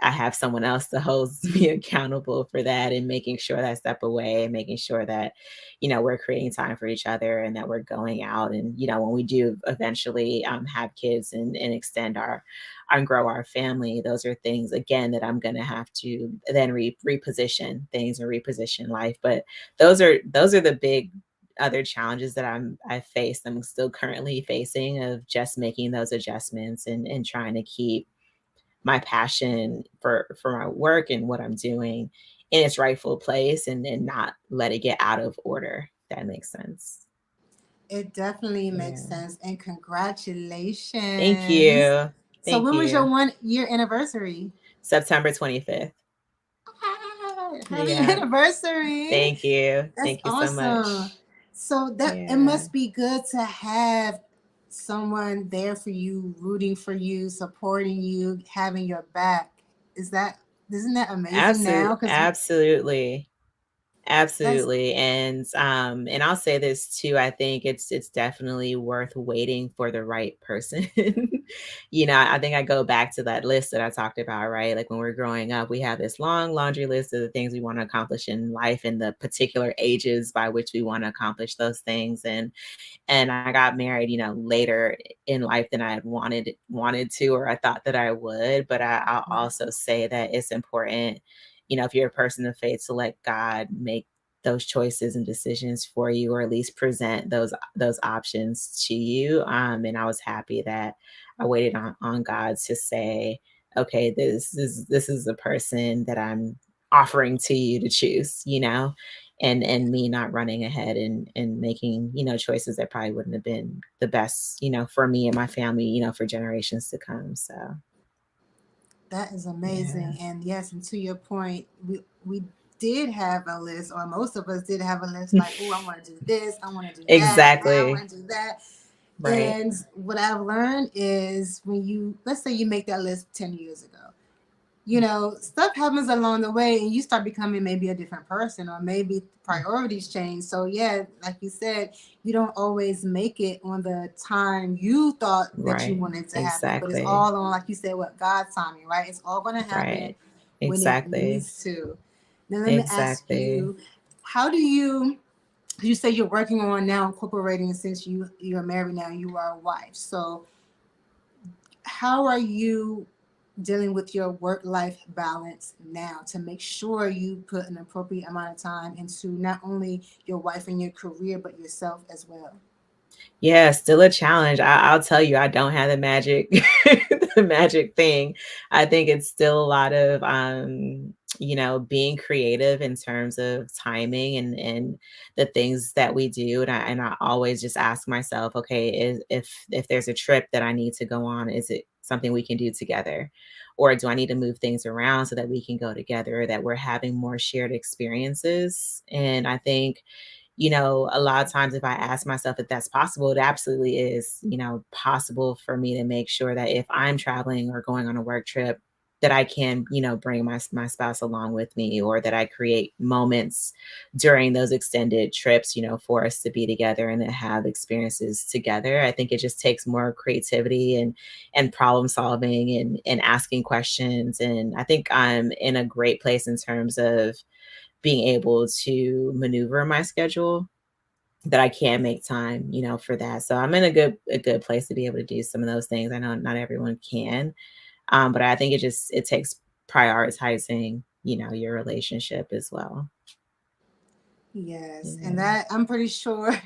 I have someone else that holds me accountable for that, and making sure that I step away, and making sure that, we're creating time for each other, and that we're going out. And, when we do eventually have kids and extend our and grow our family, those are things again that I'm going to have to then reposition things, or reposition life. But those are the big other challenges that I'm still currently facing, of just making those adjustments, and trying to keep my passion for my work and what I'm doing, in its rightful place and not let it get out of order. That makes sense. It definitely makes Yeah. sense. And Thank congratulations. you. So Thank when was your you. 1 year anniversary? September 25th. Ah, happy Yeah. anniversary. Thank you. That's Thank you so awesome. much. So that it Yeah. must be good to have someone there for you, rooting for you, supporting you, having your back. Is that isn't that amazing now? Because Absolutely. that's Absolutely. And I'll say this too. I think it's definitely worth waiting for the right person. I think I go back to that list that I talked about, right? Like when we're growing up, we have this long laundry list of the things we want to accomplish in life and the particular ages by which we want to accomplish those things. And I got married, later in life than I had wanted to, or I thought that I would. But I'll also say that it's important, if you're a person of faith, to let God make those choices and decisions for you, or at least present those options to you. And I was happy that I waited on God to say, okay, this is a person that I'm offering to you to choose, and me not running ahead and making choices that probably wouldn't have been the best for me and my family for generations to come. So that is yeah. amazing. And yes, and to your point, we did have a list, or most of us did have a list like, oh, I want to do this, I want to do that, I Exactly. want to do that. Right. And what I've learned is when let's say you make that list 10 years ago, stuff happens along the way and you start becoming maybe a different person, or maybe priorities change. So, yeah, like you said, you don't always make it on the time you thought that you Right. wanted to happen, but it's Exactly. all on, like you said, what God's timing, right? It's all going to happen Right. when it Exactly. needs to. Now, let me ask Exactly. you, how do you say you're working on now incorporating, since you're married now, you are a wife. So how are you dealing with your work life balance now to make sure you put an appropriate amount of time into not only your wife and your career, but yourself as well? Yeah, still a challenge. I'll tell you, I don't have the magic, the magic thing. I think it's still a lot of, being creative in terms of timing and the things that we do. And I always just ask myself, okay, if there's a trip that I need to go on, is it something we can do together? Or do I need to move things around so that we can go together, that we're having more shared experiences? And I think a lot of times if I ask myself if that's possible, it absolutely is, possible for me to make sure that if I'm traveling or going on a work trip, that I can, bring my spouse along with me, or that I create moments during those extended trips, for us to be together and to have experiences together. I think it just takes more creativity and problem solving and asking questions. And I think I'm in a great place in terms of being able to maneuver my schedule, that I can make time, for that. So I'm in a good place to be able to do some of those things. I know not everyone can, but I think it takes prioritizing, your relationship as well. Yes, and Yeah. that I'm pretty sure,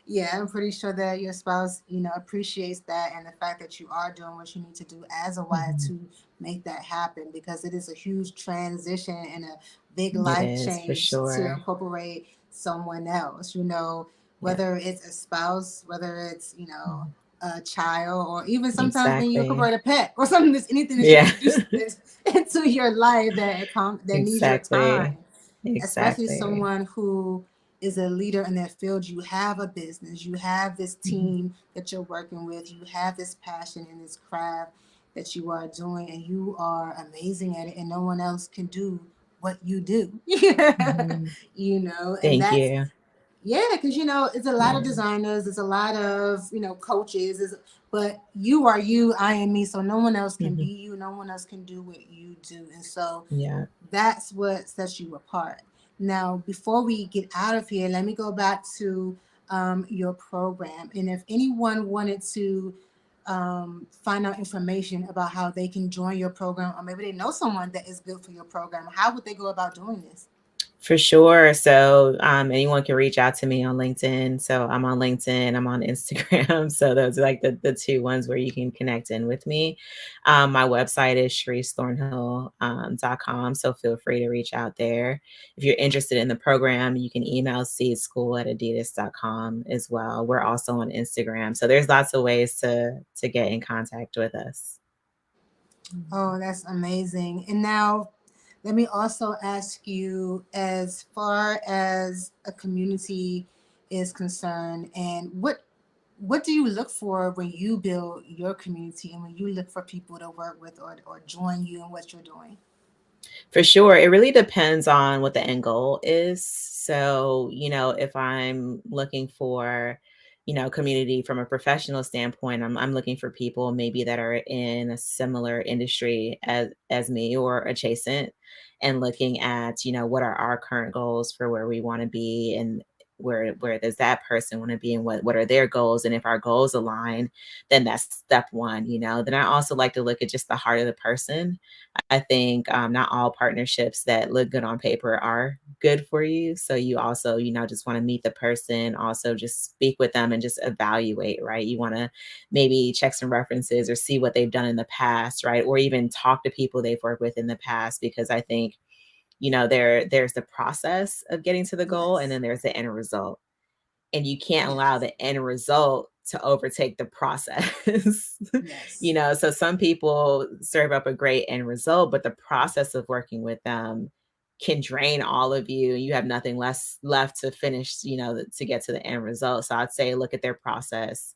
yeah, I'm pretty sure that your spouse, appreciates that, and the fact that you are doing what you need to do as a wife Mhm. to make that happen, because it is a huge transition and a big It life is for change to sure. incorporate someone else, Yeah. whether it's a spouse, whether it's, Mhm. a child, or even sometimes when you Exactly. incorporate a pet or something, that's anything that you Yeah. introduce into your life that needs your time, Exactly. especially Exactly. someone who is a leader in their field. You have a business, you have this Mhm. team that you're working with, you have this passion in this craft that you are doing, and you are amazing at it, and no one else can do what you do. Mhm. And Thank that's, you. yeah, because it's a lot of Yeah. designers, there's a lot of coaches, but you are you, I am me, so no one else can be Mhm. you, no one else can do what you do, and so Yeah. that's what sets you apart. Now, before we get out of here, let me go back to your program. And if anyone wanted to find out information about how they can join your program, or maybe they know someone that is good for your program, how would they go about doing this? For sure. So anyone can reach out to me on LinkedIn. So I'm on LinkedIn, I'm on Instagram. So those are like the two ones where you can connect in with me. My website is sharice.thornhill.com. So feel free to reach out there. If you're interested in the program, you can email seedschool@adidas.com as well. We're also on Instagram. So there's lots of ways to get in contact with us. Oh, that's amazing. And now, let me also ask you, as far as a community is concerned, and what do you look for when you build your community and when you look for people to work with or join you in what you're doing? For sure. It really depends on what the end goal is. So, if I'm looking for, community from a professional standpoint, I'm looking for people maybe that are in a similar industry as me or adjacent, and looking at, what are our current goals for where we want to be, and where does that person want to be, and what are their goals, and if our goals align, then that's step one. Then I also like to look at just the heart of the person. I think not all partnerships that look good on paper are good for you. So you also, just want to meet the person, also just speak with them and just evaluate, right? You want to maybe check some references or see what they've done in the past, right? Or even talk to people they've worked with in the past, because I think, there's the process of getting to the goal, and Yes. then there's the end result, and you can't allow Yes. the end result to overtake the process. Yes. So some people serve up a great end result, but the process of working with them can drain all of you. You have nothing less left to finish, to get to the end result. So I'd say look at their process,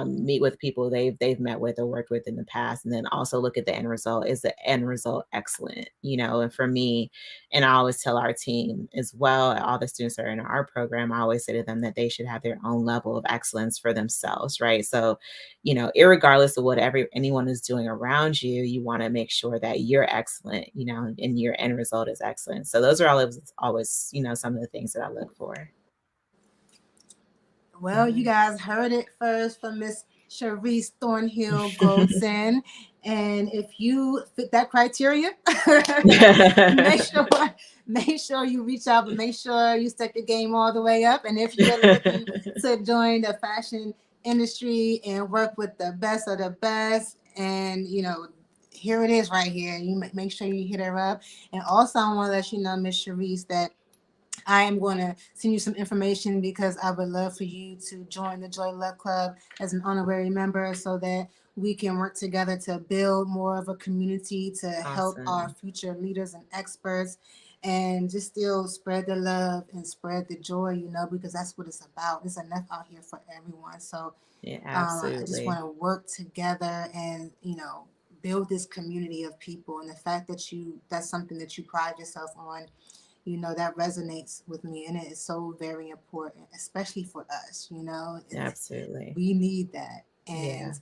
meet with people they've met with or worked with in the past, and then also look at the end result. Is the end result excellent? And for me, and I always tell our team as well, all the students that are in our program, I always say to them that they should have their own level of excellence for themselves, right? So, irregardless of what anyone is doing around you, you want to make sure that you're excellent, and your end result is excellent. So those are always, some of the things that I look for. Well, you Mhm. guys heard it first from Miss Sharice Thornhill Goldson. And if you fit that criteria, make sure make sure you reach out, but make sure you step your game all the way up. And if you're looking to join the fashion industry and work with the best of the best, and here it is right here. You make sure you hit her up. And also, I want to let you know, Miss Sharice, that I am going to send you some information because I would love for you to join the Joy Luck Club as an honorary member so that we can work together to build more of a community to help our Awesome. future leaders and experts and just still spread the love and spread the joy, because that's what it's about. There's enough out here for everyone. So Yeah, I just want absolutely. to work together and, build this community of people. And the fact that that's something that you pride yourself on, that resonates with me, and it is so very important, especially for us. Absolutely. We need that. Yeah. And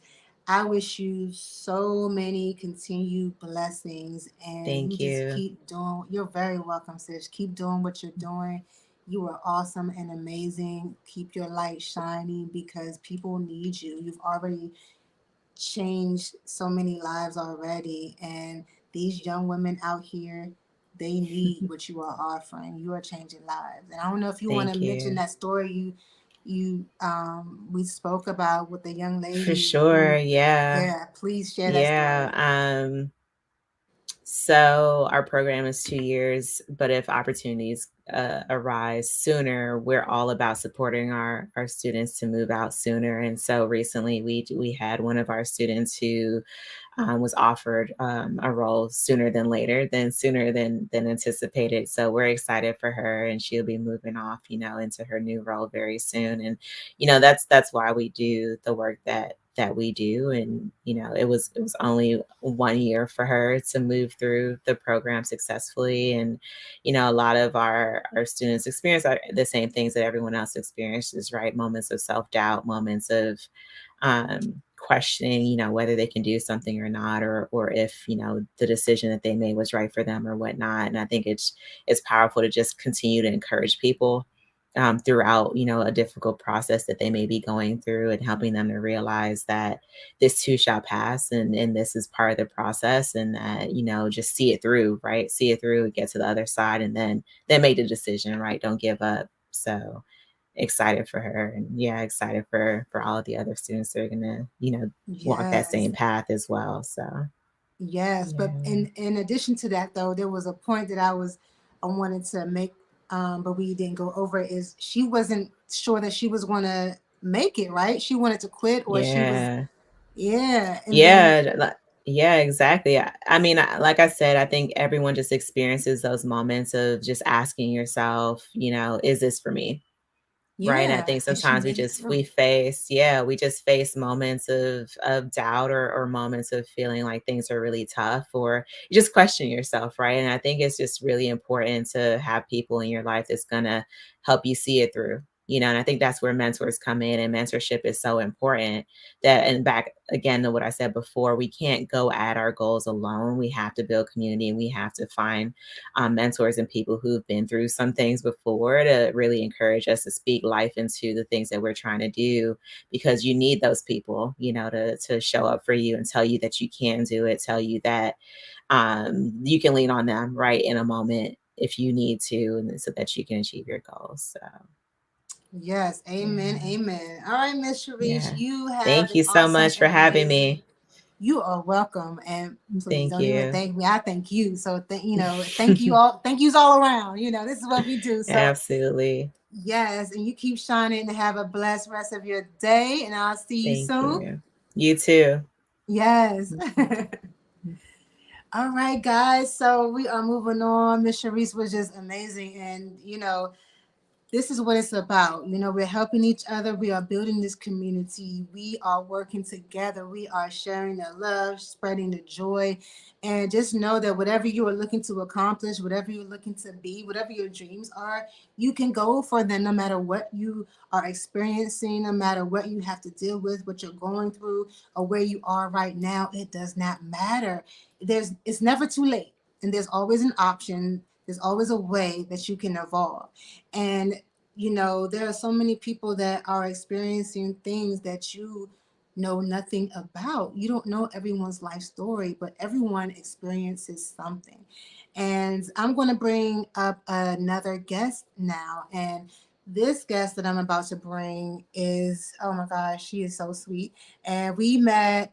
I wish you so many continued blessings, and you Thank just you. keep doing. You're very welcome, sis. Keep doing what you're doing. You are awesome and amazing. Keep your light shining because people need you. You've already changed so many lives already, and these young women out here, they need what you are offering. You are changing lives. And I don't know if you want to Thank mention you. that story you we spoke about with the young For lady sure. who, Yeah. yeah, please share that Yeah. story. So our program is 2 years, but if opportunities arise sooner, we're all about supporting our students to move out sooner. And so recently, we had one of our students who was offered a role sooner than anticipated. So we're excited for her, and she'll be moving off, into her new role very soon. And that's why we do the work that we do. And it was only 1 year for her to move through the program successfully. And a lot of our students experience the same things that everyone else experiences, right? Moments of self-doubt, moments of questioning, whether they can do something or not, or if the decision that they made was right for them or whatnot. And I think it's powerful to just continue to encourage people, throughout, a difficult process that they may be going through, and helping them to realize that this too shall pass, and this is part of the process, and that, just see it through, right? See it through, get to the other side, and then make the decision, right? Don't give up. So excited for her, and yeah, excited for all of the other students that are gonna, walk that Yes. same path as well. So Yes, but yeah. in addition to that, though, there was a point that I wanted to make, but we didn't go over. Is she wasn't sure that she was going to make it, right? She wanted to quit, or she was, Yeah. yeah. And then Yeah, yeah, exactly. I mean, like I said, I think everyone just experiences those moments of just asking yourself, is this for me? Right, and I yeah, think and she sometimes made it through. we just face moments of doubt, or moments of feeling like things are really tough, or you just question yourself, right? And I think it's just really important to have people in your life that's gonna help you see it through. And I think that's where mentors come in, and mentorship is so important. That, and back again to what I said before, we can't go at our goals alone. We have to build community, and we have to find mentors and people who've been through some things before, to really encourage us to speak life into the things that we're trying to do, because you need those people, to show up for you and tell you that you can do it, tell you that you can lean on them, right, in a moment if you need to, and so that you can achieve your goals. So Yes, amen, yeah, amen. All right, Miss Sharice, yeah. you have Thank an you so awesome much and for having amazing. me. You are welcome, and please Thank don't even you. thank me. I thank you. So thank you all. Thank yous all around. This is what we do. So Absolutely. yes, and you keep shining and have a blessed rest of your day. And I'll see you Thank soon. you. You too. Yes. All right, guys. So we are moving on. Miss Sharice was just amazing, and this is what it's about. We're helping each other. We are building this community. We are working together. We are sharing the love, spreading the joy. And just know that whatever you are looking to accomplish, whatever you're looking to be, whatever your dreams are, you can go for them no matter what you are experiencing, no matter what you have to deal with, what you're going through, or where you are right now. It does not matter. It's never too late. And there's always an option. There's always a way that you can evolve. And there are so many people that are experiencing things that you know nothing about. You don't know everyone's life story, but everyone experiences something. And I'm going to bring up another guest now. And this guest that I'm about to bring is, oh my gosh, she is so sweet. And we met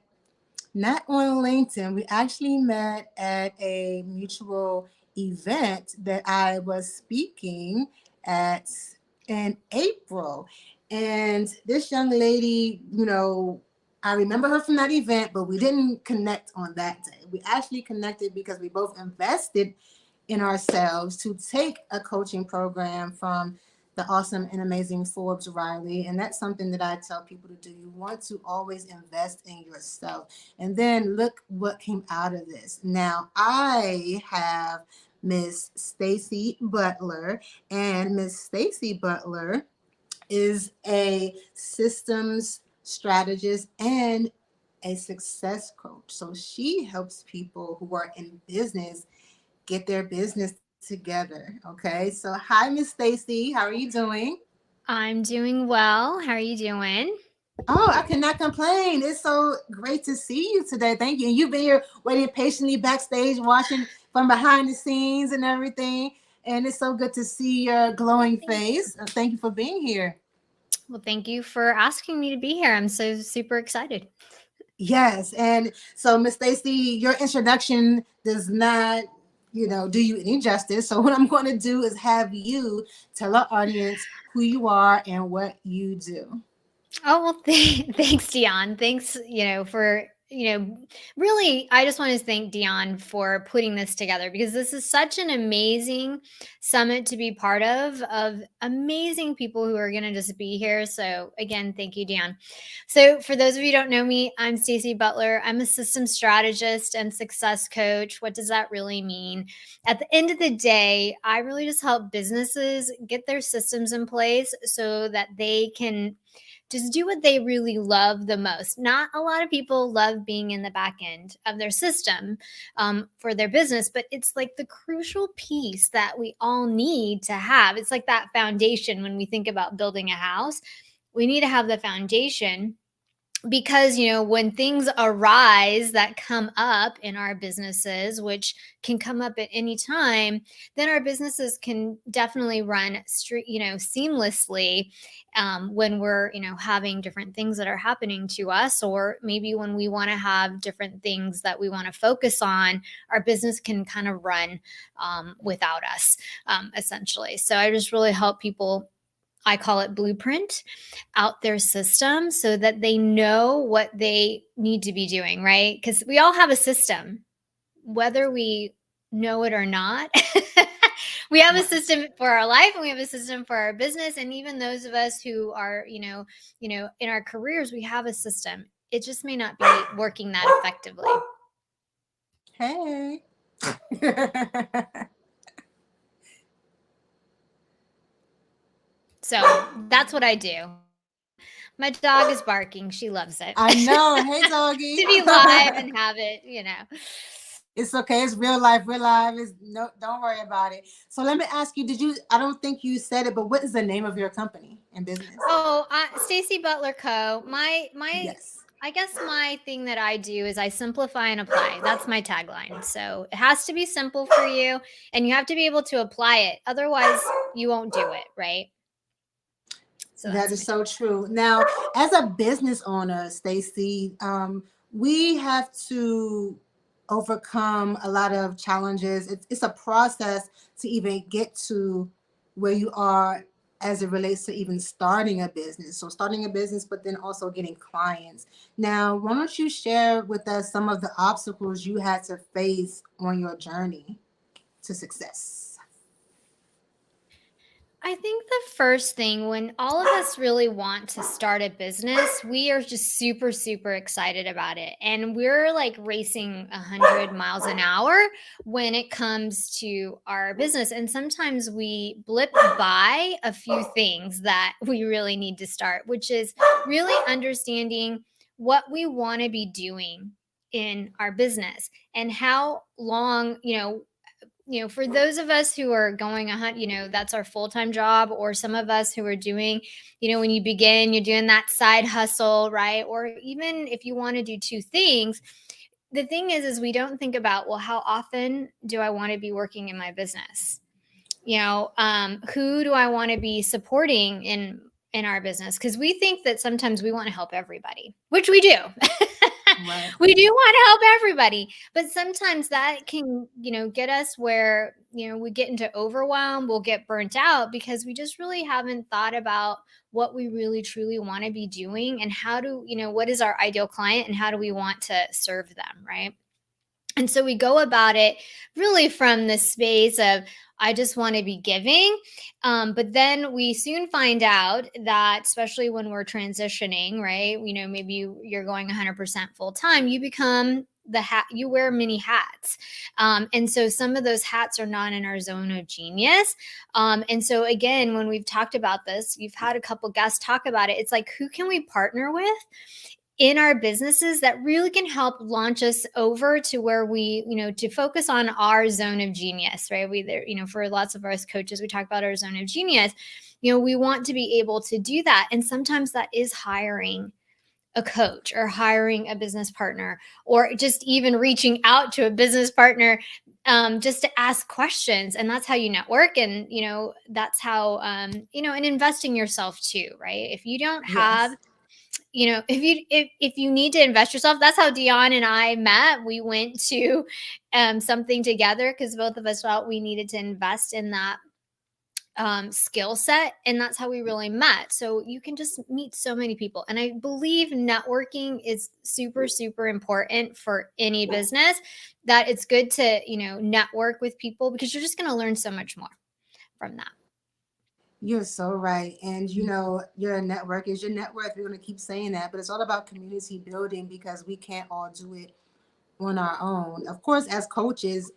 not on LinkedIn. We actually met at a mutual event that I was speaking at in April. And this young lady, I remember her from that event, but we didn't connect on that day. We actually connected because we both invested in ourselves to take a coaching program from the awesome and amazing Forbes Riley. And that's something that I tell people to do. You want to always invest in yourself. And then look what came out of this. Now, I have Miss Stacy Butler, and Miss Stacy Butler is a systems strategist and a success coach. So she helps people who are in business get their business together. Okay. So hi, Miss Stacy. How are you doing? I'm doing well. How are you doing? Oh, I cannot complain. It's so great to see you today. Thank you. And you've been here waiting patiently backstage, watching from behind the scenes and everything. And it's so good to see your glowing Thank you. face. Thank you for being here. Well, thank you for asking me to be here. I'm so super excited. Yes. And so, Miss Stacy, your introduction does not, do you any justice. So, what I'm going to do is have you tell our audience who you are and what you do. Oh, well, thanks, Dion. Thanks, for, really, I just want to thank Dion for putting this together because this is such an amazing summit to be part of amazing people who are going to just be here. So, again, thank you, Dion. So, for those of you who don't know me, I'm Stacey Butler. I'm a systems strategist and success coach. What does that really mean? At the end of the day, I really just help businesses get their systems in place so that they can just do what they really love the most. Not a lot of people love being in the back end of their system for their business, but it's like the crucial piece that we all need to have. It's like that foundation when we think about building a house. We need to have the foundation because when things arise that come up in our businesses, which can come up at any time, then our businesses can definitely run seamlessly when we're having different things that are happening to us, or maybe when we want to have different things that we want to focus on, our business can kind of run without us, essentially. So I just really help people, I call it blueprint, out their system so that they know what they need to be doing, right? Because we all have a system, whether we know it or not. We have a system for our life and we have a system for our business. And even those of us who are, in our careers, we have a system. It just may not be working that effectively. Hey. So that's what I do. My dog is barking. She loves it. I know. Hey, doggy. To be live and have it, It's okay. It's real life. Real life. No, don't worry about it. So let me ask you, I don't think you said it, but what is the name of your company and business? Oh, Stacy Butler Co. My Yes. I guess my thing that I do is I simplify and apply. That's my tagline. So it has to be simple for you and you have to be able to apply it. Otherwise, you won't do it, right? So that is so true. Now, as a business owner, Stacy, we have to overcome a lot of challenges. It's a process to even get to where you are as it relates to even starting a business. So starting a business, but then also getting clients. Now, why don't you share with us some of the obstacles you had to face on your journey to success? I think the first thing, when all of us really want to start a business, we are just super, super excited about it. And we're like racing 100 miles an hour when it comes to our business. And sometimes we blip by a few things that we really need to start, which is really understanding what we want to be doing in our business and how long, for those of us who are going that's our full-time job, or some of us who are doing, when you begin, you're doing that side hustle, right? Or even if you want to do two things, the thing is we don't think about, well, how often do I want to be working in my business? Who do I want to be supporting in our business? Because we think that sometimes we want to help everybody, which we do. Right. We do want to help everybody, but sometimes that can, get us where, we get into overwhelm, we'll get burnt out because we just really haven't thought about what we really truly want to be doing and how to, what is our ideal client and how do we want to serve them, right? And so we go about it really from the space of, I just want to be giving. But then we soon find out that, especially when we're transitioning, right? Maybe you're going 100% full time, you become you wear many hats. And so some of those hats are not in our zone of genius. And so again, when we've talked about this, you've had a couple guests talk about it. It's like, who can we partner with in our businesses that really can help launch us over to where we, to focus on our zone of genius, right? For lots of us coaches, we talk about our zone of genius. We want to be able to do that. And sometimes that is hiring a coach or hiring a business partner, or just even reaching out to a business partner just to ask questions. And that's how you network. And, that's how, and investing yourself too, right? If you don't have, if you need to invest yourself, that's how Dion and I met. We went to something together because both of us felt we needed to invest in that skill set, and that's how we really met. So you can just meet so many people, and I believe networking is super, super important for any business. That it's good to network with people because you're just going to learn so much more from that. You're so right. And your network is your net worth. We're going to keep saying that, but it's all about community building because we can't all do it on our own. Of course, as coaches,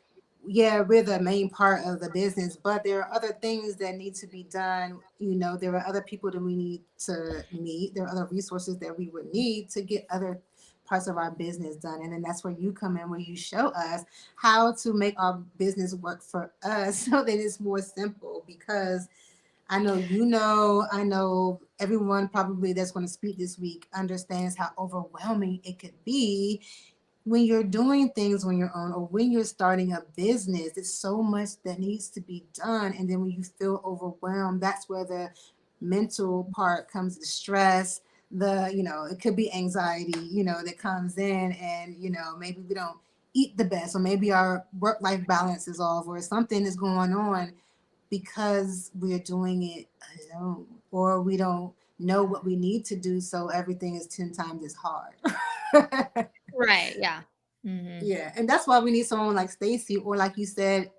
yeah, we're the main part of the business, but there are other things that need to be done. You know, there are other people that we need to meet. There are other resources that we would need to get other parts of our business done. And then that's where you come in, where you show us how to make our business work for us so that it's more simple. Because I know everyone probably that's going to speak this week understands how overwhelming it could be when you're doing things on your own or when you're starting a business. There's so much that needs to be done. And then when you feel overwhelmed, that's where the mental part comes, the stress, it could be anxiety, that comes in. And, maybe we don't eat the best, or maybe our work life balance is off, or something is going on because we're doing it alone, or we don't know what we need to do. So everything is 10 times as hard. Right. Yeah. Hmm. Yeah, and that's why we need someone like Stacy, or like you said,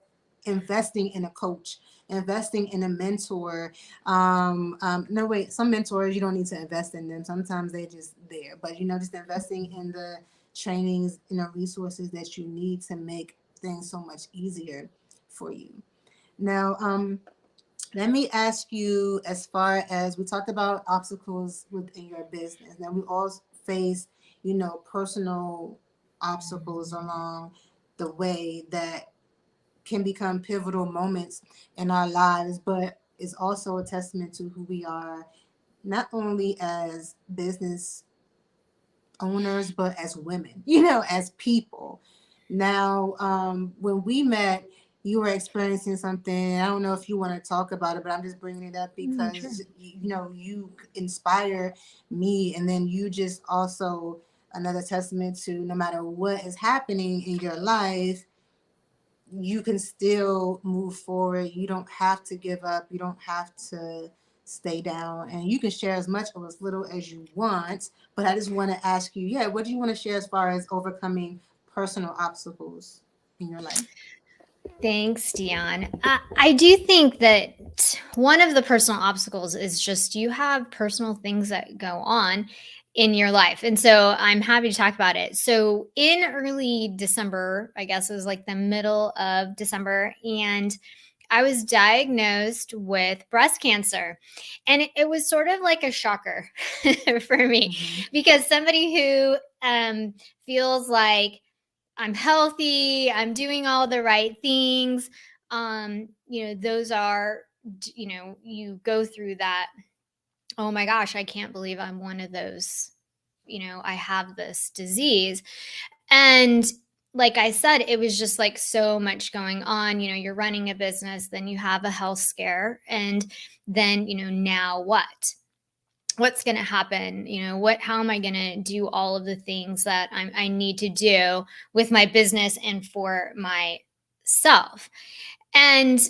investing in a coach, investing in a mentor. No, wait, some mentors you don't need to invest in them. Sometimes they're just there, but just investing in the trainings, resources that you need to make things so much easier for you. Now, let me ask you, as far as we talked about obstacles within your business. Now, we all face, personal obstacles along the way that can become pivotal moments in our lives, but it's also a testament to who we are, not only as business owners, but as women, as people. Now, when we met, you were experiencing something. I don't know if you want to talk about it, but I'm just bringing it up Sure. because, you inspire me. And then you just also another testament to, no matter what is happening in your life, you can still move forward. You don't have to give up. You don't have to stay down. And you can share as much or as little as you want. But I just want to ask you, yeah, what do you want to share as far as overcoming personal obstacles in your life? Thanks, Dion. I do think that one of the personal obstacles is just you have personal things that go on in your life. And so I'm happy to talk about it. So in early December, I guess it was like the middle of December, and I was diagnosed with breast cancer. And it was sort of like a shocker for me, Mm-hmm. because somebody who feels like I'm healthy, I'm doing all the right things. Those are, you go through that. Oh my gosh, I can't believe I'm one of those. I have this disease. And like I said, it was just like so much going on. You're running a business, then you have a health scare, and then, now what? What's going to happen? How am I going to do all of the things that I need to do with my business and for myself? And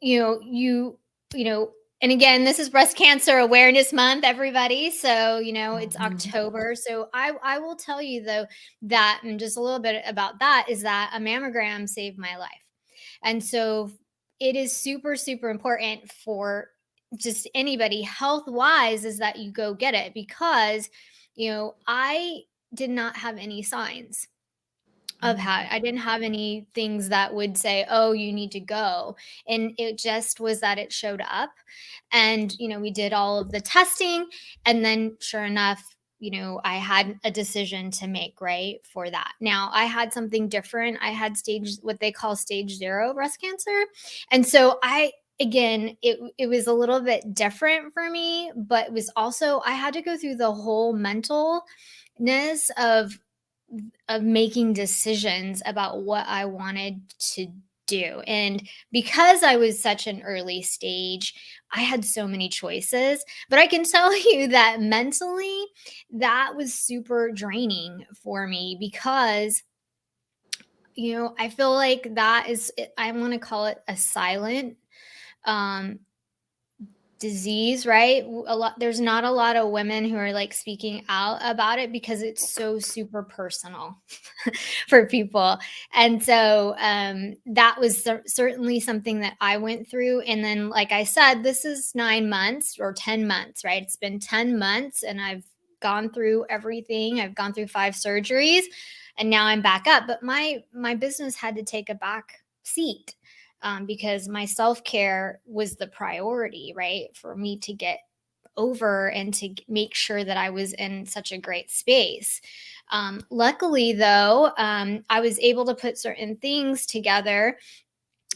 you know and again, this is breast cancer awareness month, everybody. So it's Mm-hmm. October. So I will tell you, though, that, and just a little bit about that, is that a mammogram saved my life. And so it is super, super important for just anybody health wise, is that you go get it, because I did not have any signs of how, I didn't have any things that would say, oh, you need to go. And it just was that it showed up. And we did all of the testing, and then sure enough, I had a decision to make, right, for that. Now, I had something different. I had what they call stage 0 breast cancer. And so again, it was a little bit different for me, but it was also, I had to go through the whole mentalness of making decisions about what I wanted to do. And because I was such an early stage, I had so many choices. But I can tell you that mentally, that was super draining for me, because I feel like that is, I want to call it a silent um disease, right? There's not a lot of women who are like speaking out about it, because it's so super personal for people. And so that was certainly something that I went through. And then, like I said, this is 9 months or 10 months, right? It's been 10 months, and I've gone through everything. I've gone through 5 surgeries, and now I'm back up. But my business had to take a seat, because my self-care was the priority, right? For me to get over and to make sure that I was in such a great space. Luckily, though, I was able to put certain things together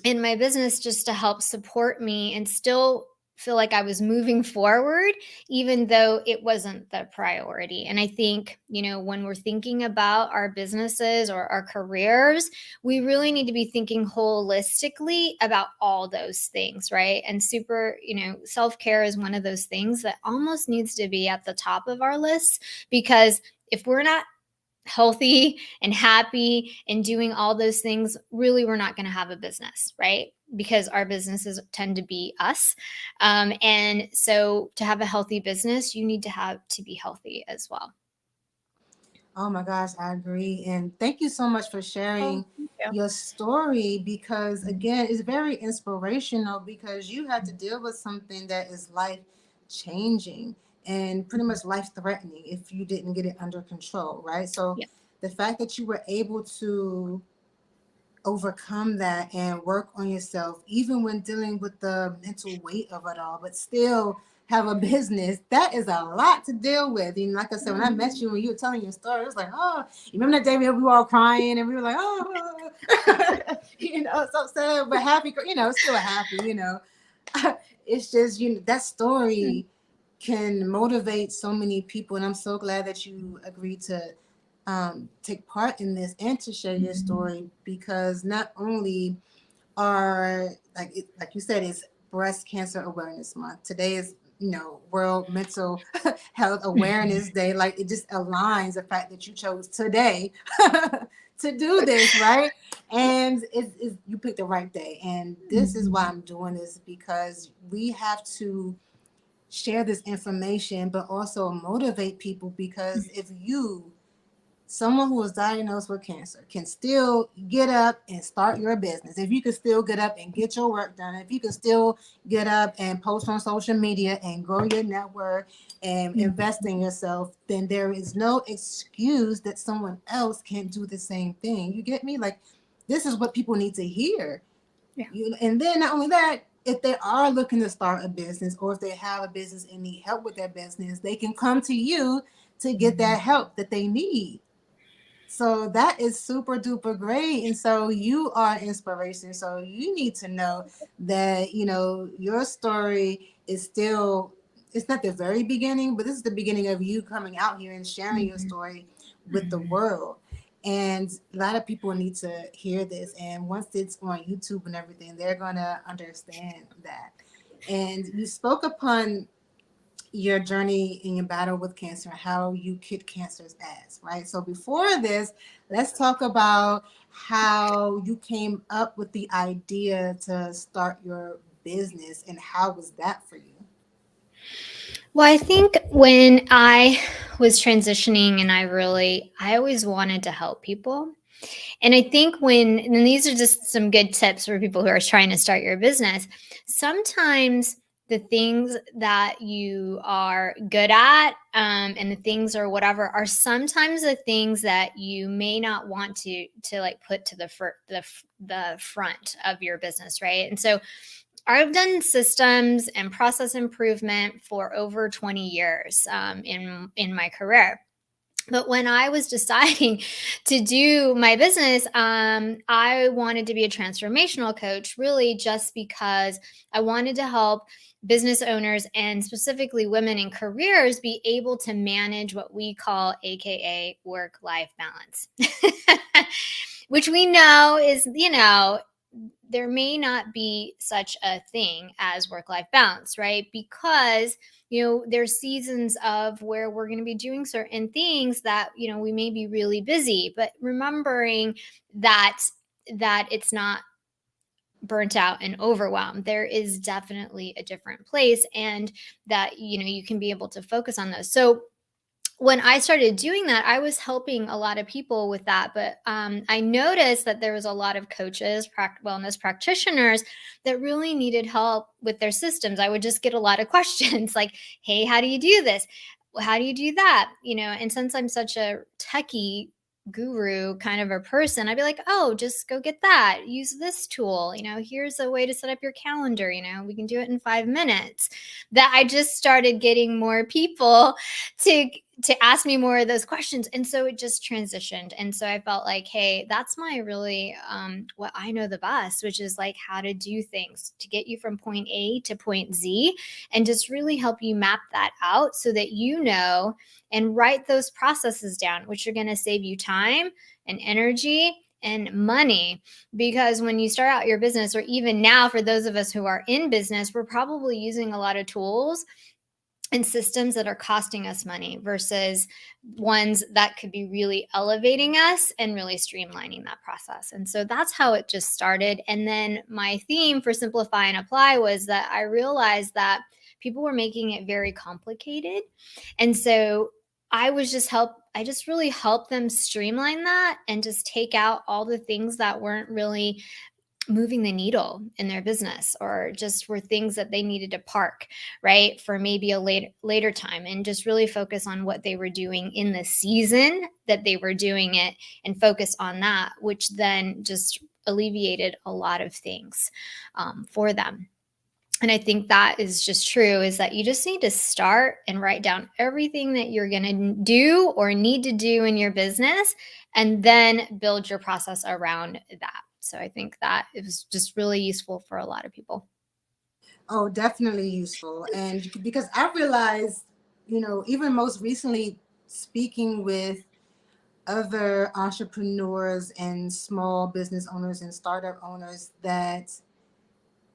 in my business just to help support me and still feel like I was moving forward, even though it wasn't the priority. And I think, when we're thinking about our businesses or our careers, we really need to be thinking holistically about all those things, right? And self care is one of those things that almost needs to be at the top of our list, because if we're not healthy and happy and doing all those things, really, we're not going to have a business, right? Because our businesses tend to be us. And so to have a healthy business, you need to be healthy as well. Oh my gosh, I agree. And thank you so much for sharing your story, because again, it's very inspirational, because you had to deal with something that is life changing and pretty much life threatening if you didn't get it under control, right? So Yeah. the fact that you were able to overcome that and work on yourself, even when dealing with the mental weight of it all, but still have a business, that is a lot to deal with. And like I said, when I met you, when you were telling your story, it was like, oh, you remember that day we were all crying and we were like, oh, so sad, but happy, still happy, It's just, that story can motivate so many people. And I'm so glad that you agreed to take part in this and to share your story, because not only are like you said, it's Breast Cancer Awareness Month. Today is World Mental Health Awareness Day. Like, it just aligns the fact that you chose today to do this, right? And you picked the right day. And this is why I'm doing this, because we have to share this information, but also motivate people. Because if someone who was diagnosed with cancer can still get up and start your business, if you can still get up and get your work done, if you can still get up and post on social media and grow your network and invest in yourself, then there is no excuse that someone else can't do the same thing. You get me? Like, this is what people need to hear. Yeah. And then not only that, if they are looking to start a business, or if they have a business and need help with their business, they can come to you to get that help that they need. So that is super duper great. And so you are inspiration. So you need to know that, your story is still, it's not the very beginning, but this is the beginning of you coming out here and sharing your story with the world. And a lot of people need to hear this. And once it's on YouTube and everything, they're going to understand that. And you spoke upon your journey in your battle with cancer, how you kicked cancer's ass, right? So before this, let's talk about how you came up with the idea to start your business, and how was that for you? Well, I think when I was transitioning and I always wanted to help people. And I think and these are just some good tips for people who are trying to start your business. Sometimes the things that you are good at, and the things or whatever, are sometimes the things that you may not want to like put to the front of your business, right? And so I've done systems and process improvement for over 20 years, in my career. But when I was deciding to do my business, I wanted to be a transformational coach, really just because I wanted to help business owners, and specifically women in careers, be able to manage what we call AKA work-life balance, which we know is, there may not be such a thing as work-life balance, right? Because there's seasons of where we're going to be doing certain things that we may be really busy, but remembering that it's not burnt out and overwhelmed. There is definitely a different place, and that you can be able to focus on those. So when I started doing that, I was helping a lot of people with that. But I noticed that there was a lot of coaches, wellness practitioners, that really needed help with their systems. I would just get a lot of questions like, hey, how do you do this? How do you do that? And since I'm such a techie guru kind of a person, I'd be like, oh, just go get that. Use this tool. Here's a way to set up your calendar. We can do it in 5 minutes. That I just started getting more people to ask me more of those questions. And so it just transitioned. And so I felt like, hey, that's my really what I know the best, which is like how to do things to get you from point A to point Z, and just really help you map that out so that and write those processes down, which are going to save you time and energy and money. Because when you start out your business, or even now for those of us who are in business, we're probably using a lot of tools and systems that are costing us money versus ones that could be really elevating us and really streamlining that process. And so that's how it just started. And then my theme for Simplify and Apply was that I realized that people were making it very complicated. And so I just really helped them streamline that and just take out all the things that weren't really moving the needle in their business, or just were things that they needed to park, right, for maybe a later time, and just really focus on what they were doing in the season that they were doing it, and focus on that, which then just alleviated a lot of things for them. And I think that is just true, is that you just need to start and write down everything that you're going to do or need to do in your business, and then build your process around that. So I think that it was just really useful for a lot of people. Oh, definitely useful. And because I realized, even most recently speaking with other entrepreneurs and small business owners and startup owners, that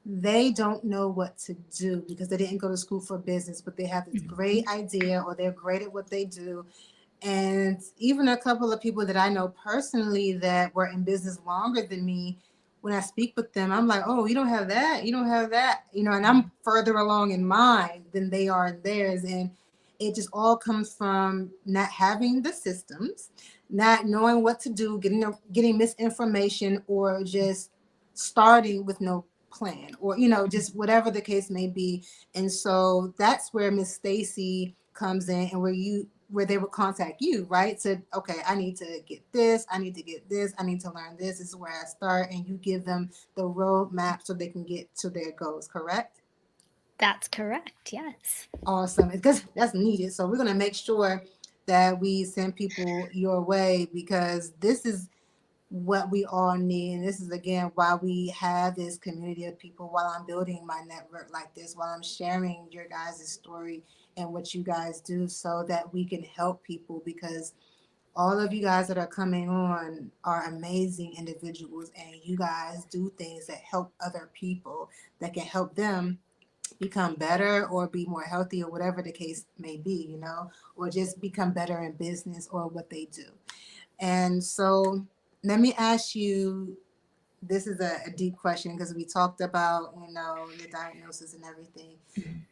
they don't know what to do because they didn't go to school for business, but they have this great idea, or they're great at what they do. And even a couple of people that I know personally that were in business longer than me, when I speak with them, I'm like, oh, you don't have that. You don't have that. And I'm further along in mine than they are in theirs. And it just all comes from not having the systems, not knowing what to do, getting misinformation, or just starting with no plan, or, just whatever the case may be. And so that's where Miss Stacy comes in, and where they would contact you, right? To, okay, I need to get this, I need to get this, I need to learn this. This is where I start, and you give them the roadmap so they can get to their goals, correct? That's correct. Yes. Awesome, because that's needed. So we're going to make sure that we send people your way, because this is what we all need. And this is, again, why we have this community of people, while I'm building my network like this, while I'm sharing your guys' story and what you guys do, so that we can help people. Because all of you guys that are coming on are amazing individuals, and you guys do things that help other people, that can help them become better, or be more healthy, or whatever the case may be, or just become better in business or what they do. And so let me ask you, this is a deep question, because we talked about, your diagnosis and everything.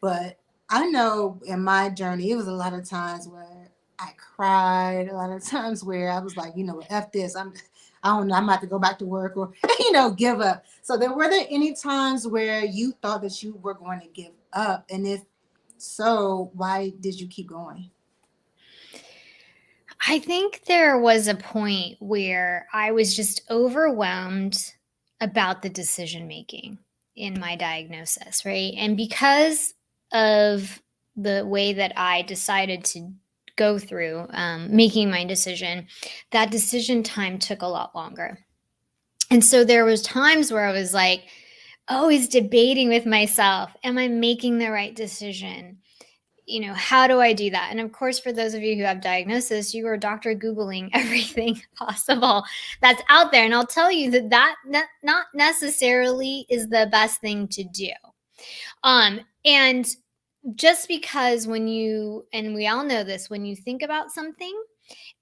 But I know in my journey, it was a lot of times where I cried, a lot of times where I was like, F this, I don't know, I'm about to go back to work, or, give up. So were there any times where you thought that you were going to give up? And if so, why did you keep going? I think there was a point where I was just overwhelmed about the decision making in my diagnosis, right? And because of the way that I decided to go through making my decision, that decision time took a lot longer. And so there was times where I was like always debating with myself, am I making the right decision? How do I do that? And of course, for those of you who have diagnosis, you are doctor Googling everything possible that's out there. And I'll tell you that not necessarily is the best thing to do. And just because and we all know this, when you think about something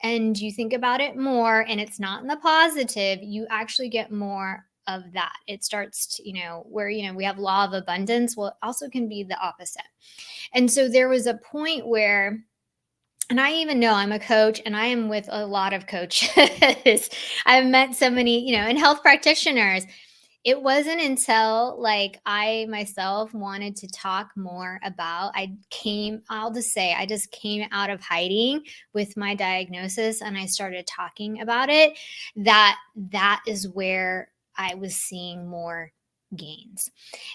and you think about it more and it's not in the positive, you actually get more of that. It starts to, where, we have law of abundance. Well, it also can be the opposite. And so there was a point where, and I even know I'm a coach and I am with a lot of coaches. I've met so many, and health practitioners. it wasn't until like I myself wanted to talk more about, I'll just say, I just came out of hiding with my diagnosis and I started talking about it, that is where I was seeing more gains.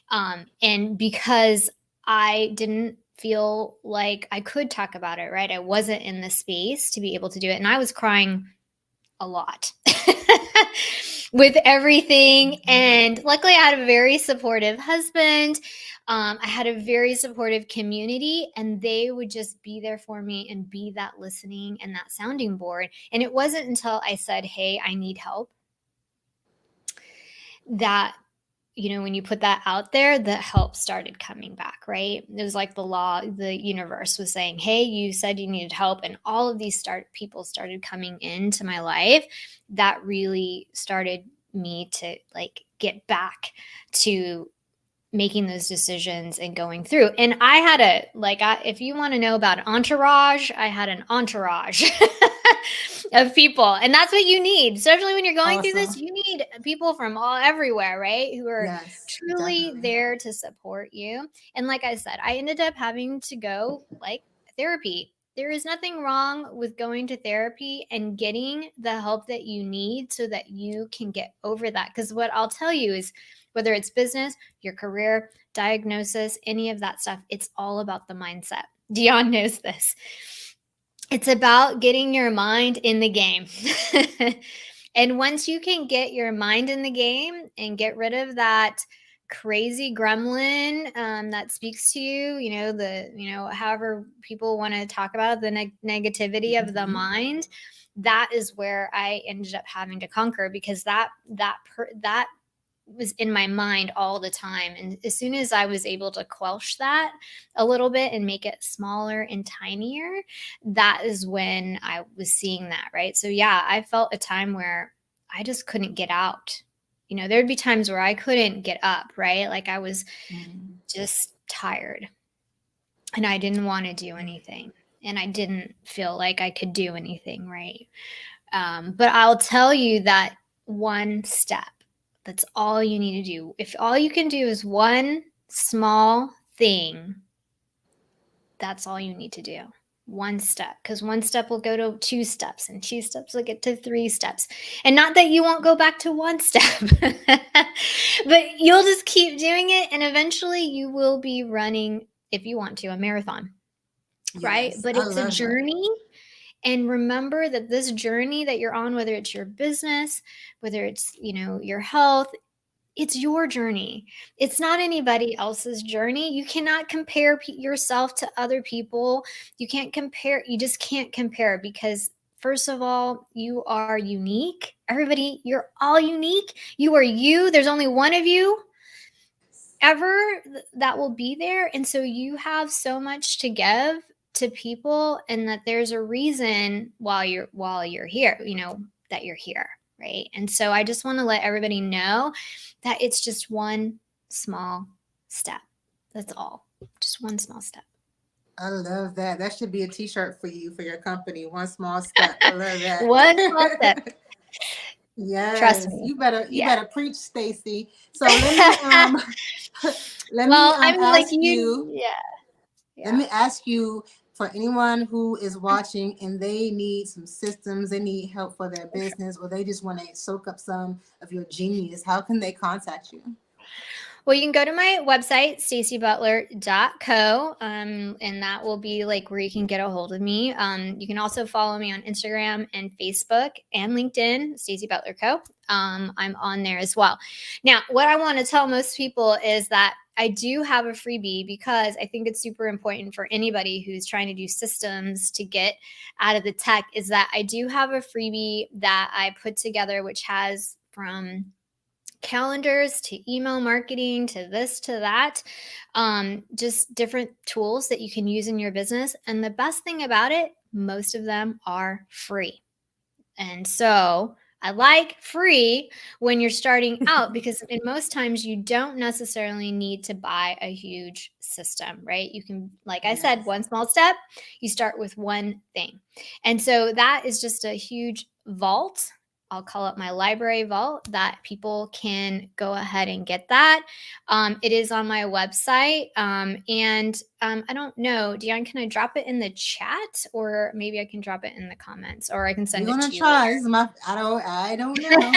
And because I didn't feel like I could talk about it, right? I wasn't in the space to be able to do it. And I was crying a lot with everything. And luckily, I had a very supportive husband. I had a very supportive community, and they would just be there for me and be that listening and that sounding board. And it wasn't until I said, "Hey, I need help," that, when you put that out there, the help started coming back, right? It was like the universe was saying, "Hey, you said you needed help." And all of these people started coming into my life. That really started me to like get back to making those decisions and going through. And I had if you want to know about entourage, I had an entourage of people. And that's what you need, especially when you're going through this. You need people from everywhere, right? Who are truly Definitely. there to support you. And like I said, I ended up having to go like therapy. There is nothing wrong with going to therapy and getting the help that you need so that you can get over that. Because what I'll tell you is, whether it's business, your career, diagnosis, any of that stuff, it's all about the mindset. Dion knows this. It's about getting your mind in the game. And once you can get your mind in the game and get rid of that crazy gremlin that speaks to you, however people want to talk about the negativity of the mind, that is where I ended up having to conquer, because that was in my mind all the time. And as soon as I was able to quelch that a little bit and make it smaller and tinier, that is when I was seeing that, right? So yeah, I felt a time where I just couldn't get out. There'd be times where I couldn't get up, right? Like I was just tired and I didn't want to do anything. And I didn't feel like I could do anything, right? But I'll tell you that one step, that's all you need to do. If all you can do is one small thing, that's all you need to do. One step, because one step will go to 2 steps, and 2 steps will get to 3 steps. And not that you won't go back to 1 step, but you'll just keep doing it. And eventually you will be running, if you want to, a marathon, right? But it's a journey. And remember that this journey that you're on, whether it's your business, whether it's, your health, it's your journey. It's not anybody else's journey. You cannot compare yourself to other people. You just can't compare, because first of all, you are unique. Everybody, you're all unique. You are you. There's only one of you ever that will be there. And so you have so much to give to people, and that there's a reason while you're here, that you're here, right? And so I just want to let everybody know that it's just one small step. That's all. Just one small step. I love that. That should be a t-shirt for you, for your company. One small step. I love that. One small step. Yes. Trust me. You better preach, Stacy. So let me ask you. Yeah. Let me ask you, for anyone who is watching and they need some systems, they need help for their business, or they just want to soak up some of your genius, how can they contact you? Well, you can go to my website, stacybutler.co, and that will be like where you can get a hold of me. You can also follow me on Instagram and Facebook and LinkedIn, Stacy Butler Co. I'm on there as well. Now, what I want to tell most people is that I do have a freebie, because I think it's super important for anybody who's trying to do systems to get out of the tech, is that I do have a freebie that I put together, which has from calendars to email marketing to this to that, just different tools that you can use in your business. And the best thing about it, most of them are free. And so I like free when you're starting out, because in most times you don't necessarily need to buy a huge system, right? You can, like I said, one small step, you start with one thing. And so that is just a huge vault I'll call it my library vault, that people can go ahead and get that. It is on my website. And I don't know, Dion, can I drop it in the chat, or maybe I can drop it in the comments, or I can We're send it gonna to you try. later? This is my I don't know.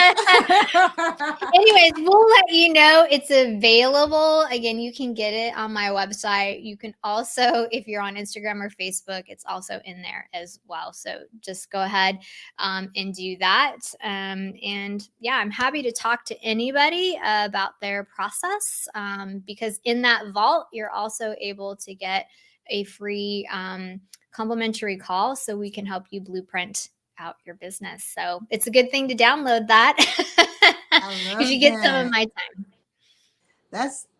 Anyways, we'll let you know it's available. Again, you can get it on my website. You can also, if you're on Instagram or Facebook, it's also in there as well. So just go ahead and do that. And yeah, I'm happy to talk to anybody about their process, because in that vault, you're also able to get a free complimentary call so we can help you blueprint out your business. So it's a good thing to download that. I Because you love get some of that. my time.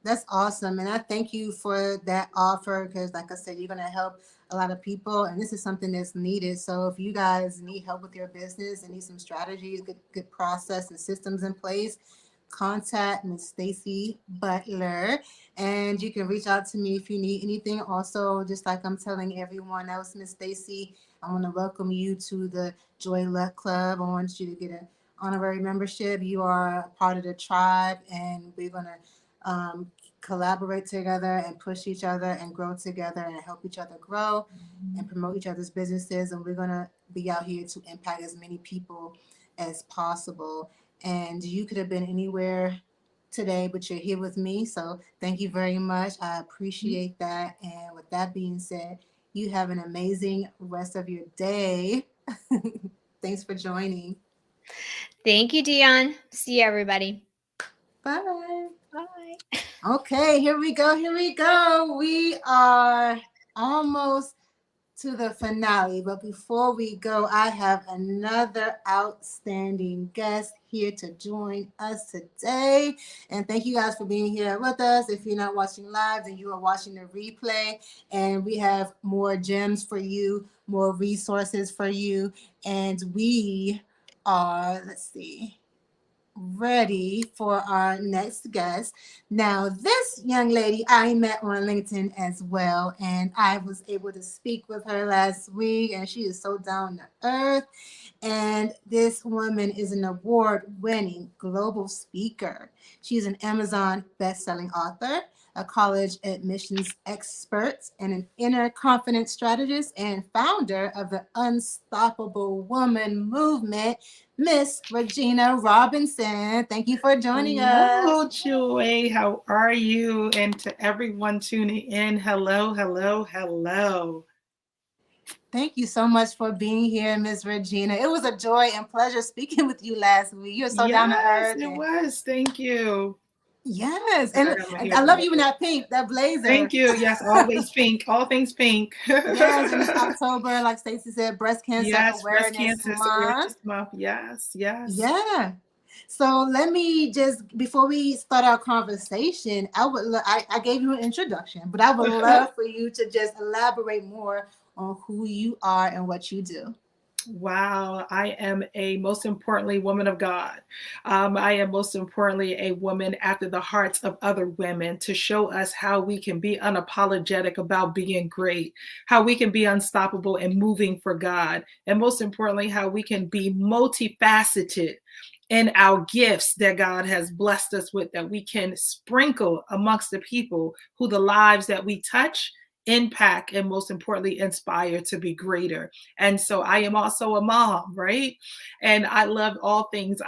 That's awesome, and I thank you for that offer because, like I said, you're gonna help a lot of people, and this is something that's needed. So if you guys need help with your business and need some strategies, good process and systems in place, contact Miss Stacy Butler, and you can reach out to me if you need anything. Also, just like I'm telling everyone else, Miss Stacy, I want to welcome you to the Joy Luck Club. I want you to get an honorary membership. You are a part of the tribe, and we're gonna collaborate together and push each other and grow together and help each other grow and promote each other's businesses. And we're going to be out here to impact as many people as possible. And you could have been anywhere today, but you're here with me. So thank you very much. I appreciate that. And with that being said, you have an amazing rest of your day. Thanks for joining. Thank you, Dion. See you, everybody. Bye. Bye. Okay, here we go. Here we go. We are almost to the finale. But before we go, I have another outstanding guest here to join us today. And thank you guys for being here with us. If you're not watching live, then you are watching the replay. And we have more gems for you, more resources for you. And we are, let's see, ready for our next guest. Now, this young lady I met on LinkedIn as well, and I was able to speak with her last week, and she is so down to earth. And this woman is an award-winning global speaker. She's an Amazon best-selling author, a college admissions expert, and an inner confidence strategist and founder of the Unstoppable Woman movement, Miss Regina Robinson. Thank you for joining us. Hello, Joy. How are you? And to everyone tuning in, hello, hello, hello. Thank you so much for being here, Miss Regina. It was a joy and pleasure speaking with you last week. You're so down to Yes, earth. it was. Thank you. Yes, I and got my I hair love done. you in that pink, that blazer. Thank you. Yes, always pink. All things pink. Yes, and it's October, like Stacey said, Breast Cancer Yes, breast Awareness cancer Month. awareness month. Yes, yes. Yeah. So let me just, before we start our conversation, I gave you an introduction, but I would love for you to just elaborate more on who you are and what you do. Wow, I am most importantly, woman of God. I am most importantly a woman after the hearts of other women to show us how we can be unapologetic about being great, how we can be unstoppable and moving for God, and most importantly, how we can be multifaceted in our gifts that God has blessed us with, that we can sprinkle amongst the people who the lives that we touch impact and most importantly inspire to be greater. And so I am also a mom, right? And I love all things.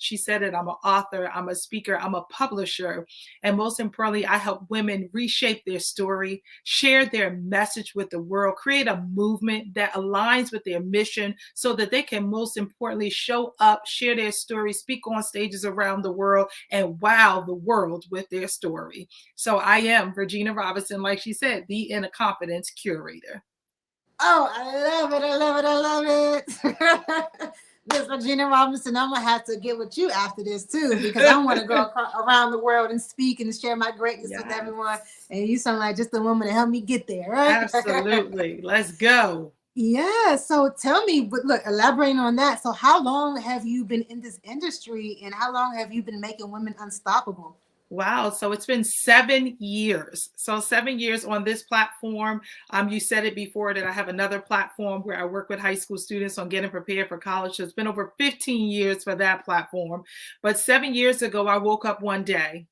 She said it, I'm an author, I'm a speaker, I'm a publisher. And most importantly, I help women reshape their story, share their message with the world, create a movement that aligns with their mission so that they can most importantly show up, share their story, speak on stages around the world, and wow the world with their story. So I am Regina Robinson, like she said, the inner confidence curator. Oh, I love it. I love it. I love it. Miss Regina Robinson, I'm going to have to get with you after this too, because I want to go around the world and speak and share my greatness with everyone. And you sound like just the woman to help me get there, right? Absolutely. Let's go. Yeah. So tell me, but look, elaborating on that. So how long have you been in this industry and how long have you been making women unstoppable? Wow. So it's been 7 years. So 7 years on this platform. You said it before that I have another platform where I work with high school students on getting prepared for college. So it's been over 15 years for that platform. But 7 years ago, I woke up one day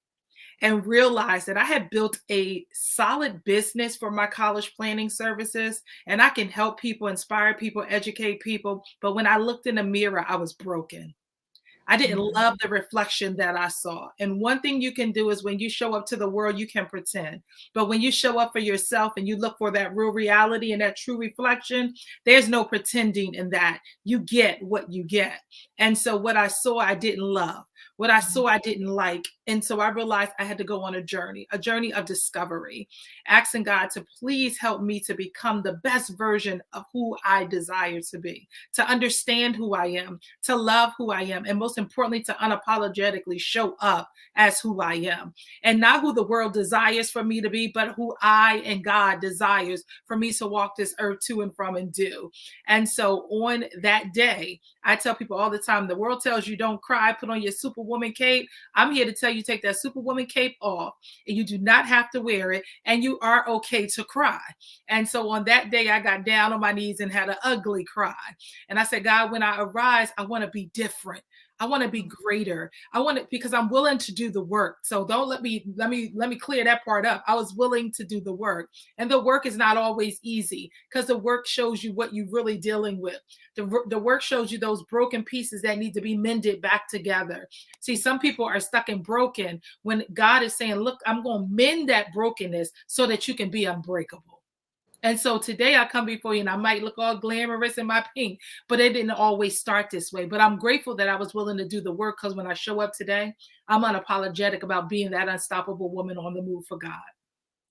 and realized that I had built a solid business for my college planning services, and I can help people, inspire people, educate people. But when I looked in the mirror, I was broken. I didn't Mhm. love the reflection that I saw. And one thing you can do is when you show up to the world, you can pretend. But when you show up for yourself and you look for that real reality and that true reflection, there's no pretending in that. You get what you get. And so what I saw, I didn't love. What I saw, I didn't like. And so I realized I had to go on a journey of discovery, asking God to please help me to become the best version of who I desire to be, to understand who I am, to love who I am, and most importantly, to unapologetically show up as who I am. And not who the world desires for me to be, but who I and God desires for me to walk this earth to and from and do. And so on that day, I tell people all the time, the world tells you don't cry, put on your superwoman cape. I'm here to tell you, take that superwoman cape off, and you do not have to wear it, and you are okay to cry. And so on that day, I got down on my knees and had an ugly cry. And I said, God, when I arise, I want to be different. I want to be greater. I want it because I'm willing to do the work. So don't let me clear that part up. I was willing to do the work. And the work is not always easy because the work shows you what you're really dealing with. The work shows you those broken pieces that need to be mended back together. See, some people are stuck in broken when God is saying, look, I'm going to mend that brokenness so that you can be unbreakable. And so today I come before you and I might look all glamorous in my pink, but it didn't always start this way. But I'm grateful that I was willing to do the work because when I show up today, I'm unapologetic about being that unstoppable woman on the move for God.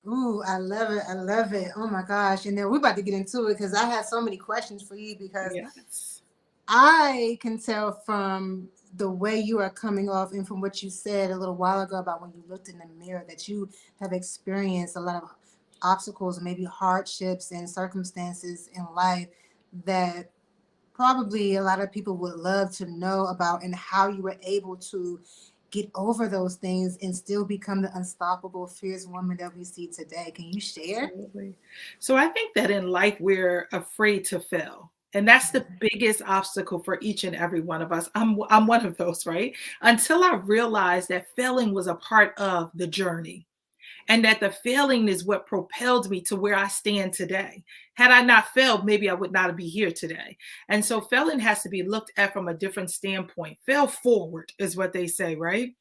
Ooh, I love it. I love it. Oh my gosh. And then we're about to get into it because I had so many questions for you because Yes. I can tell from the way you are coming off and from what you said a little while ago about when you looked in the mirror that you have experienced a lot of obstacles and maybe hardships and circumstances in life that probably a lot of people would love to know about and how you were able to get over those things and still become the unstoppable, fierce woman that we see today. Can you share? Absolutely. So I think that in life, we're afraid to fail. And that's the biggest obstacle for each and every one of us. I'm one of those, right? Until I realized that failing was a part of the journey and that the failing is what propelled me to where I stand today. Had I not failed, maybe I would not be here today. And so failing has to be looked at from a different standpoint. Fail forward is what they say, right?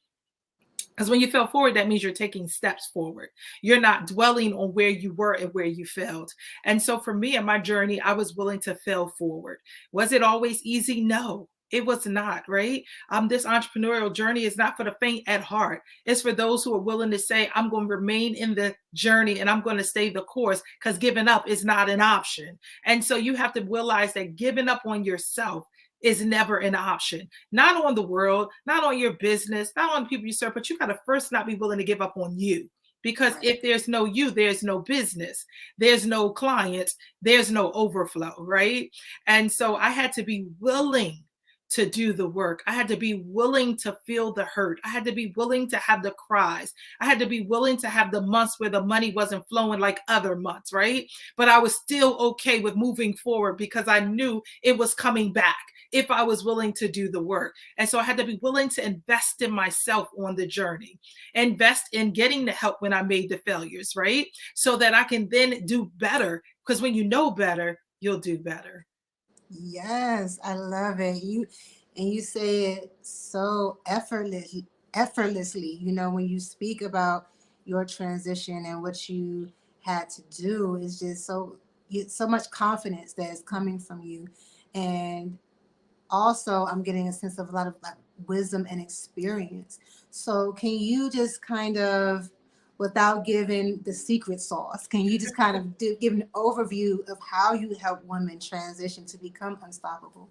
Because when you fail forward, that means you're taking steps forward. You're not dwelling on where you were and where you failed. And so for me in my journey, I was willing to fail forward. Was it always easy? No. It was not, right? This entrepreneurial journey is not for the faint at heart. It's for those who are willing to say, I'm going to remain in the journey and I'm going to stay the course because giving up is not an option. And so you have to realize that giving up on yourself is never an option. Not on the world, not on your business, not on the people you serve, but you got to first not be willing to give up on you. Because Right. if there's no you, there's no business, there's no clients, there's no overflow, right? And so I had to be willing to do the work. I had to be willing to feel the hurt. I had to be willing to have the cries. I had to be willing to have the months where the money wasn't flowing like other months, right? But I was still okay with moving forward because I knew it was coming back if I was willing to do the work. And so I had to be willing to invest in myself on the journey, invest in getting the help when I made the failures, right? So that I can then do better. Because when you know better, you'll do better. Yes, I love it. You say it so effortlessly. You know, when you speak about your transition and what you had to do is just so much confidence that is coming from you. And also I'm getting a sense of a lot of like wisdom and experience. So can you just kind of, without giving the secret sauce, can you just kind of give an overview of how you help women transition to become unstoppable?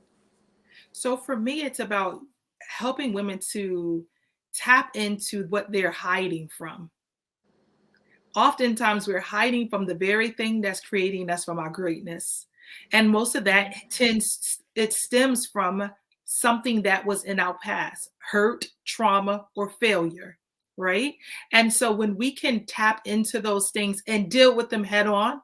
So for me, it's about helping women to tap into what they're hiding from. Oftentimes, we're hiding from the very thing that's creating us from our greatness. And most of that it stems from something that was in our past, hurt, trauma, or failure. right? And so when we can tap into those things and deal with them head on,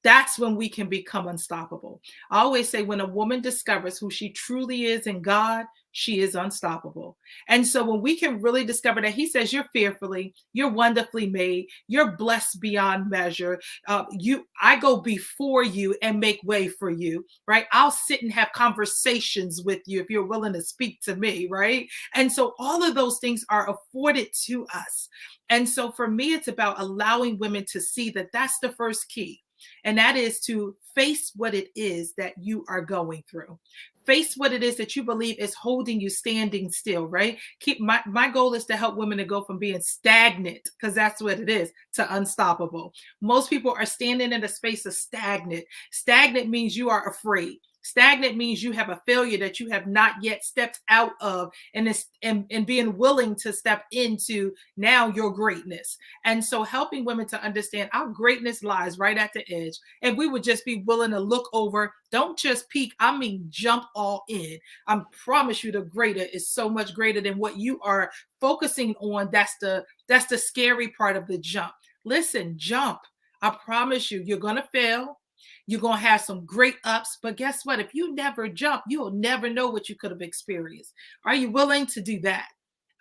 that's when we can become unstoppable. I always say when a woman discovers who she truly is in God, she is unstoppable. And so when we can really discover that, he says, you're fearfully, you're wonderfully made, you're blessed beyond measure. I go before you and make way for you, right? I'll sit and have conversations with you if you're willing to speak to me, right? And so all of those things are afforded to us. And so for me, it's about allowing women to see that that's the first key, and that is to face what it is that you are going through. Face what it is that you believe is holding you standing still, right? Keep my goal is to help women to go from being stagnant, because that's what it is, to unstoppable. Most people are standing in a space of stagnant. Stagnant means you are afraid. Stagnant means you have a failure that you have not yet stepped out of, and being willing to step into now your greatness. And so helping women to understand our greatness lies right at the edge. And we would just be willing to look over, don't just peek, I mean, jump all in. I promise you the greater is so much greater than what you are focusing on. That's the scary part of the jump. Listen, jump. I promise you, you're going to fail. You're going to have some great ups, but guess what? If you never jump, you'll never know what you could have experienced. Are you willing to do that?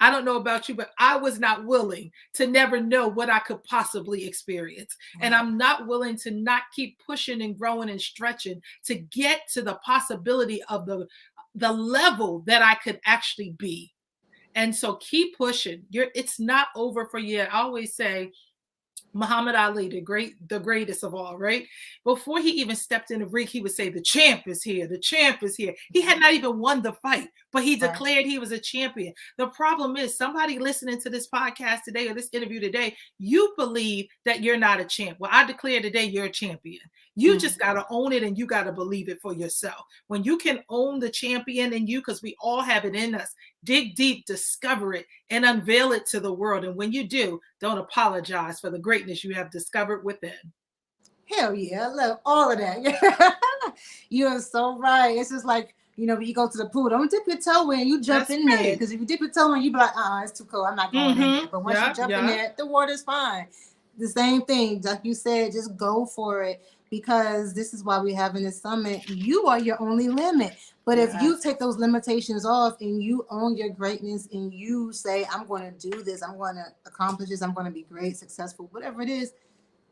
I don't know about you, but I was not willing to never know what I could possibly experience. And I'm not willing to not keep pushing and growing and stretching to get to the possibility of the level that I could actually be. And so keep pushing. It's not over for you. I always say, Muhammad Ali, the greatest of all, right? Before he even stepped in the ring, he would say, "The champ is here. The champ is here." He had not even won the fight, but he declared he was a champion. The problem is, somebody listening to this podcast today or this interview today, you believe that you're not a champ. Well, I declare today you're a champion. You just got to own it, and you got to believe it for yourself. When you can own the champion in you, because we all have it in us, dig deep, discover it, and unveil it to the world. And when you do, don't apologize for the greatness you have discovered within. Hell yeah, I love all of that. You are so right. It's just like, when you go to the pool, don't dip your toe in, you jump in there. Because if you dip your toe in, you be like, it's too cold, I'm not going in there. But once you jump in there, the water's fine. The same thing, like you said, just go for it. Because this is why we're having this summit. You are your only limit. But if you take those limitations off and you own your greatness and you say, I'm going to do this, I'm going to accomplish this, I'm going to be great, successful, whatever it is,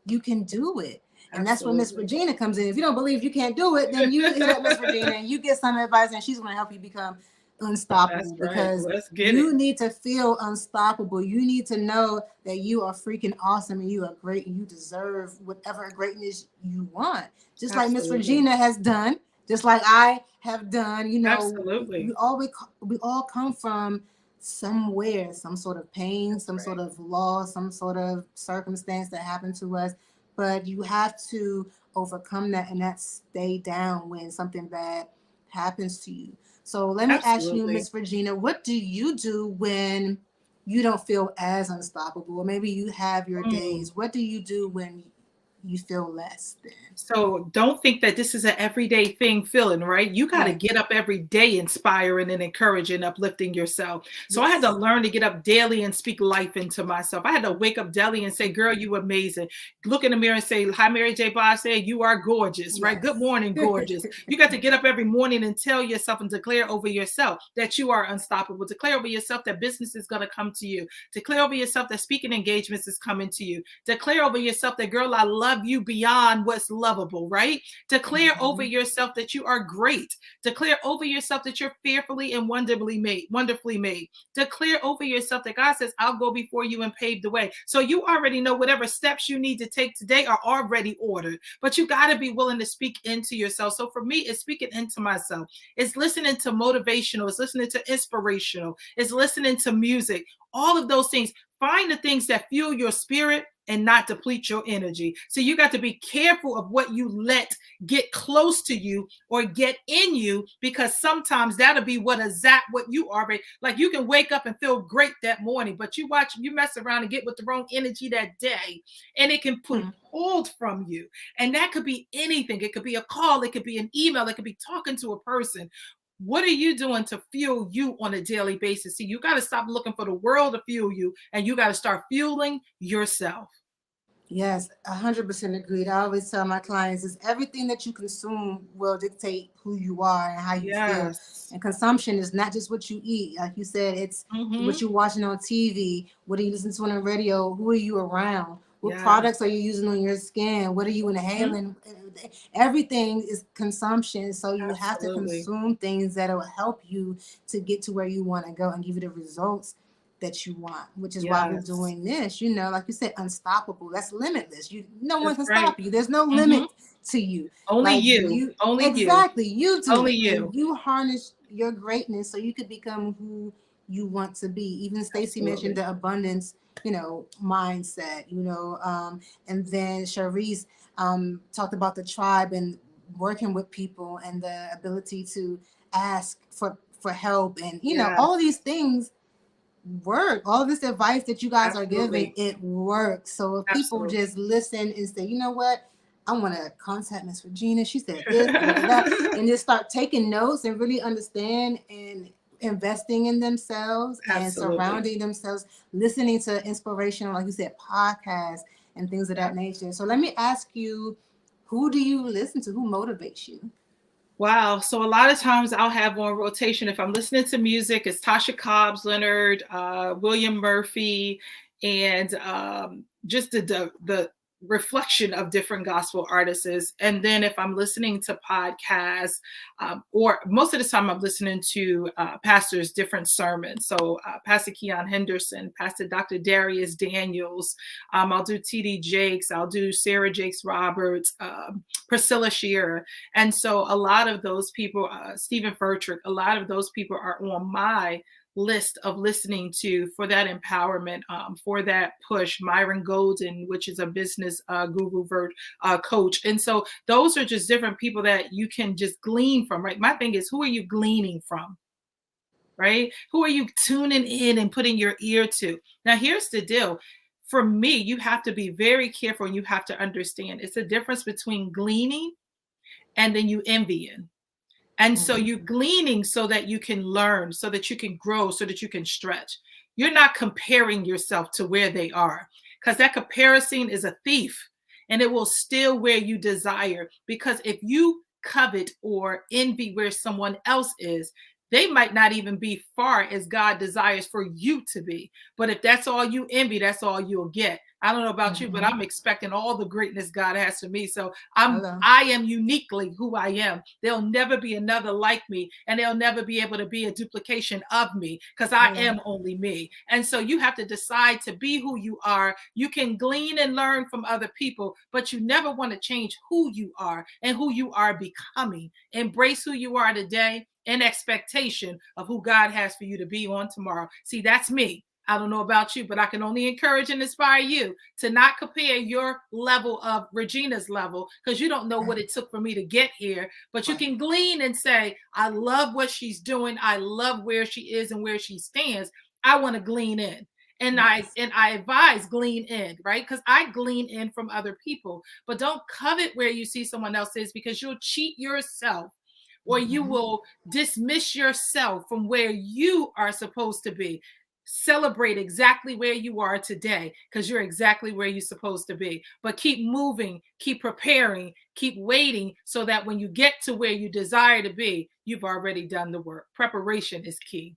you can do it. And that's where Miss Regina comes in. If you don't believe you can't do it, then you hit up Miss Regina and you get some advice, and she's going to help you become unstoppable. Because you need to feel unstoppable. You need to know that you are freaking awesome and you are great and you deserve whatever greatness you want. Just like Miss Regina has done, just like I have done. We all come from somewhere, some sort of pain, some sort of loss, some sort of circumstance that happened to us. But you have to overcome that and not stay down when something bad happens to you. So let me ask you, Miss Regina, what do you do when you don't feel as unstoppable? Or maybe you have your days. What do you do when you feel less than? So don't think that this is an everyday thing feeling, right? You got to get up every day inspiring and encouraging, uplifting yourself. So I had to learn to get up daily and speak life into myself. I had to wake up daily and say, girl, you amazing. Look in the mirror and say, hi, Mary J. Blige said, you are gorgeous, right? Good morning, gorgeous. You got to get up every morning and tell yourself and declare over yourself that you are unstoppable. Declare over yourself that business is going to come to you. Declare over yourself that speaking engagements is coming to you. Declare over yourself that, girl, I love you beyond what's lovable, right? Declare over yourself that you are great. Declare over yourself that you're fearfully and wonderfully made. Declare over yourself that God says, I'll go before you and pave the way. So you already know whatever steps you need to take today are already ordered, but you got to be willing to speak into yourself. So for me, it's speaking into myself. It's listening to motivational. It's listening to inspirational. It's listening to music. All of those things. Find the things that fuel your spirit and not deplete your energy. So you got to be careful of what you let get close to you or get in you, because sometimes that'll be what you already, like you can wake up and feel great that morning, but you mess around and get with the wrong energy that day, and it can put hold from you. And that could be anything. It could be a call. It could be an email. It could be talking to a person. What are you doing to fuel you on a daily basis? See, you got to stop looking for the world to fuel you, and you got to start fueling yourself. Yes, 100% agreed. I always tell my clients is everything that you consume will dictate who you are and how you feel. Yes. And consumption is not just what you eat. Like you said, it's Mm-hmm. what you're watching on TV, what are you listening to on the radio, who are you around, what Yes. products are you using on your skin, what are you Mm-hmm. inhaling. Everything is consumption. So you have to Absolutely. consume things that will help you to get to where you want to go and give you the results that you want, which is why we're Yes. doing this. You know, like you said, unstoppable. That's limitless. No one That's can right. stop you. There's no Mm-hmm. limit to you. Only Like you. you, Only you. exactly, you Only do, and you. you harness your greatness so you could become who you want to be. Even Stacy mentioned Absolutely. the abundance, mindset. And then Charisse talked about the tribe and working with people and the ability to ask for help, and Yes. all of these things work. All this advice that you guys are giving, Absolutely. it works. So if people Absolutely. just listen and say, you know what, I want to contact Miss Regina. She said this, da, da, da, da, and just start taking notes and really understand and investing in themselves and Absolutely. surrounding themselves, listening to inspirational, like you said, podcasts and things of Yeah. that nature. So let me ask you, who do you listen to? Who motivates you? Wow. So a lot of times I'll have on rotation, if I'm listening to music, it's Tasha Cobbs, Leonard, William Murphy, and just the reflection of different gospel artists. And then if I'm listening to podcasts, or most of the time I'm listening to pastors' different sermons. So Pastor Keon Henderson, Pastor Dr. Darius Daniels, I'll do TD Jakes, I'll do Sarah Jakes Roberts, Priscilla Shearer. And so a lot of those people, Stephen Furtrick, a lot of those people are on my list of listening to for that empowerment, for that push. Myron Golden, which is a business guru coach. And so those are just different people that you can just glean from, right? My thing is, who are you gleaning from? Right? Who are you tuning in and putting your ear to? Now, here's the deal. For me, you have to be very careful and you have to understand it's a difference between gleaning and then you envying. And so Mhm. you're gleaning so that you can learn, so that you can grow, so that you can stretch. You're not comparing yourself to where they are, because that comparison is a thief and it will steal where you desire. Because if you covet or envy where someone else is, they might not even be far as God desires for you to be. But if that's all you envy, that's all you'll get. I don't know about you, but Mhm. I'm expecting all the greatness God has for me. So Hello. I am uniquely who I am. There'll never be another like me, and they'll never be able to be a duplication of me because I Hello. am only me. And so you have to decide to be who you are. You can glean and learn from other people, but you never want to change who you are and who you are becoming. Embrace who you are today in expectation of who God has for you to be on tomorrow. See, that's me. I don't know about you, but I can only encourage and inspire you to not compare your level of Regina's level, because you don't know what it took for me to get here. But you Right. can glean and say, I love what she's doing. I love where she is and where she stands. I want to glean in. And I Yes. and I advise glean in, right? Because I glean in from other people. But don't covet where you see someone else is, because you'll cheat yourself, or you Mhm. will dismiss yourself from where you are supposed to be. Celebrate exactly where you are today, because you're exactly where you're supposed to be. But keep moving, keep preparing, keep waiting, so that when you get to where you desire to be, you've already done the work. Preparation is key.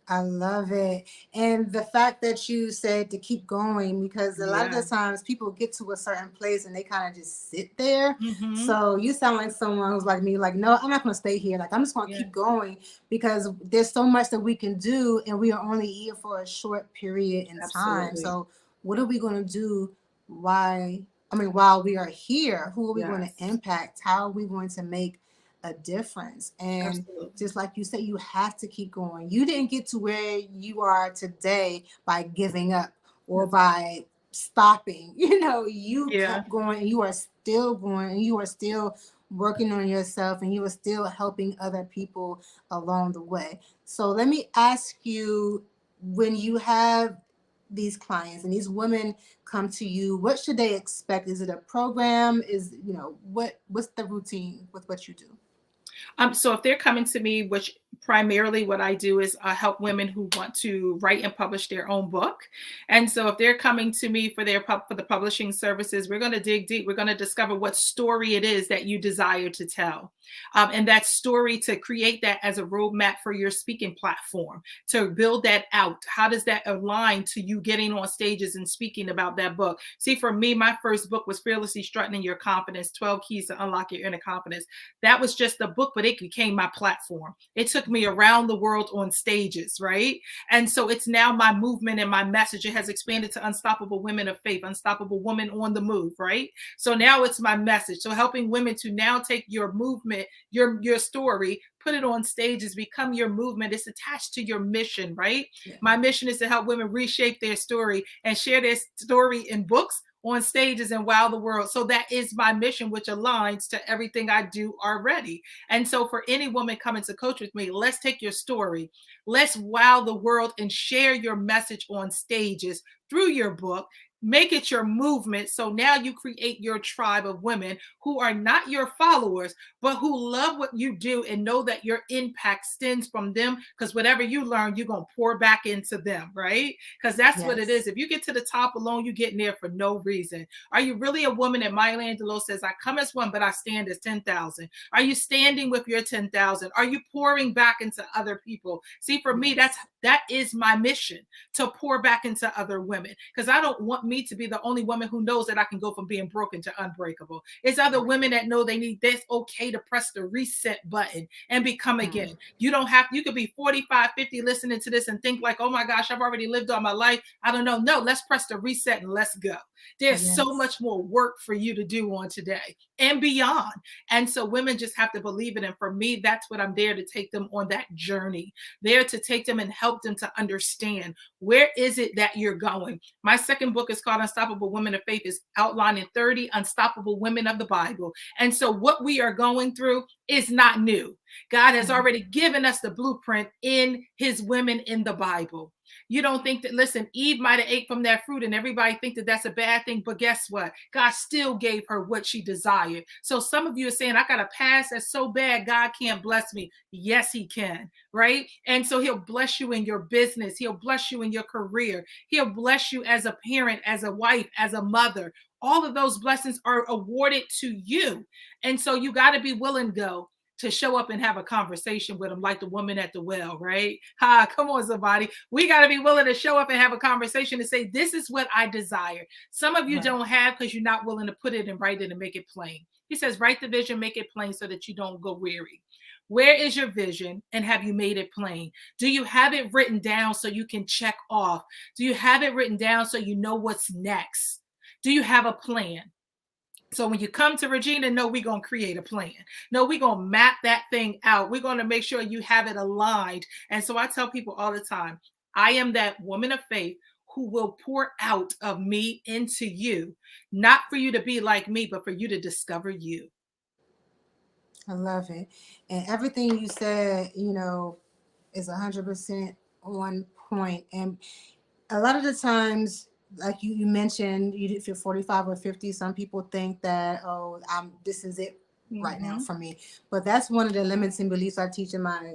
I love it. And the fact that you said to keep going, because a lot of Yeah. the times people get to a certain place and they kind of just sit there. Mm-hmm. So you sound like someone who's like me, like, no, I'm not going to stay here. Like, I'm just going to Yeah. keep going because there's so much that we can do and we are only here for a short period in time. Absolutely. So what are we going to do? While we are here, who are we going to Yes. impact? How are we going to make a difference? And Absolutely. just like you said, you have to keep going. You didn't get to where you are today by giving up or That's right. by stopping. You Yeah. kept going and you are still going and you are still working on yourself and you are still helping other people along the way. So let me ask you, when you have these clients and these women come to you, what should they expect? Is it a program? What's the routine with what you do? So if they're coming to me, which primarily what I do is help women who want to write and publish their own book. And so if they're coming to me for for the publishing services, we're going to dig deep. We're going to discover what story it is that you desire to tell. And that story, to create that as a roadmap for your speaking platform, to build that out. How does that align to you getting on stages and speaking about that book? See, for me, my first book was Fearlessly Strutting Your Confidence, 12 Keys to Unlock Your Inner Confidence. That was just a book, but it became my platform. It took me around the world on stages, right? And so it's now my movement and my message. It has expanded to Unstoppable Women of Faith, Unstoppable Woman on the Move, right? So now it's my message. So helping women to now take your movement, your story, put it on stages, become your movement. It's attached to your mission, right? Yeah. My mission is to help women reshape their story and share their story in books, on stages, and wow the world. So that is my mission, which aligns to everything I do already. And so for any woman coming to coach with me, let's take your story, let's wow the world and share your message on stages through your book. Make it your movement. So now you create your tribe of women who are not your followers, but who love what you do and know that your impact stems from them, because whatever you learn, you're going to pour back into them, right? Because that's what it is. If you get to the top alone, you get there for no reason. Are you really a woman? And Maya Angelou says, I come as one, but I stand as 10,000. Are you standing with your 10,000? Are you pouring back into other people? See, for me, that is my mission, to pour back into other women, because I don't want me to be the only woman who knows that I can go from being broken to unbreakable. It's other women that know they need this. Okay to press the reset button and become again. You don't have, you could be 45, 50 listening to this and think like, oh my gosh, I've already lived all my life. I don't know. No, let's press the reset and let's go. There's so much more work for you to do on today and beyond. And so women just have to believe it. And for me, that's what I'm there to take them on, that journey, there to take them and help them to understand, where is it that you're going? My second book is called Unstoppable Women of Faith, is outlining 30 unstoppable women of the Bible. And so what we are going through is not new. God has already given us the blueprint in his women in the Bible. You don't think that, listen, Eve might have ate from that fruit and everybody think that that's a bad thing, but guess what? God still gave her what she desired. So some of you are saying, I got a past that's so bad, God can't bless me. Yes, he can, right? And so he'll bless you in your business. He'll bless you in your career. He'll bless you as a parent, as a wife, as a mother. All of those blessings are awarded to you. And so you got to be willing to go to show up and have a conversation with them, like the woman at the well, right? Come on, somebody. We got to be willing to show up and have a conversation and say, this is what I desire. Some of you don't have, because you're not willing to put it and write it and make it plain. He says, write the vision, make it plain so that you don't go weary. Where is your vision, and have you made it plain? Do you have it written down so you can check off? Do you have it written down so you know what's next? Do you have a plan? So when you come to Regina, no, we're going to create a plan. No, we're going to map that thing out. We're going to make sure you have it aligned. And so I tell people all the time, I am that woman of faith who will pour out of me into you, not for you to be like me, but for you to discover you. I love it. And everything you said, is 100% on point. And a lot of the times, like you mentioned, if you're 45 or 50, some people think that, this is it right now for me. But that's one of the limiting beliefs I teach in my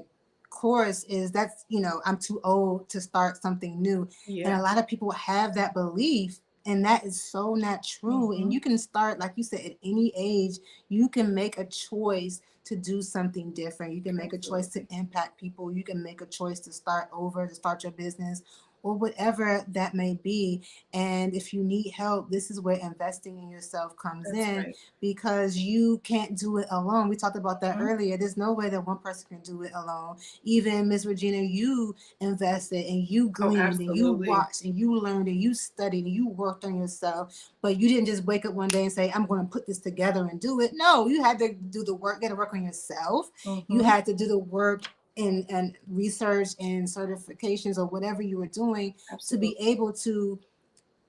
course, is that's, I'm too old to start something new. And a lot of people have that belief, and that is so not true. And you can start, like you said, at any age. You can make a choice to do something different. You can make a choice to impact people. You can make a choice to start over, to start your business, or whatever that may be. And if you need help, this is where investing in yourself comes in, because you can't do it alone. We talked about that earlier. There's no way that one person can do it alone. Even Miss Regina, you invested and you gleaned and you watched and you learned and you studied and you worked on yourself, but you didn't just wake up one day and say, I'm going to put this together and do it. No, you had to do the work, get to work on yourself. You had to do the work and research and certifications or whatever you were doing to be able to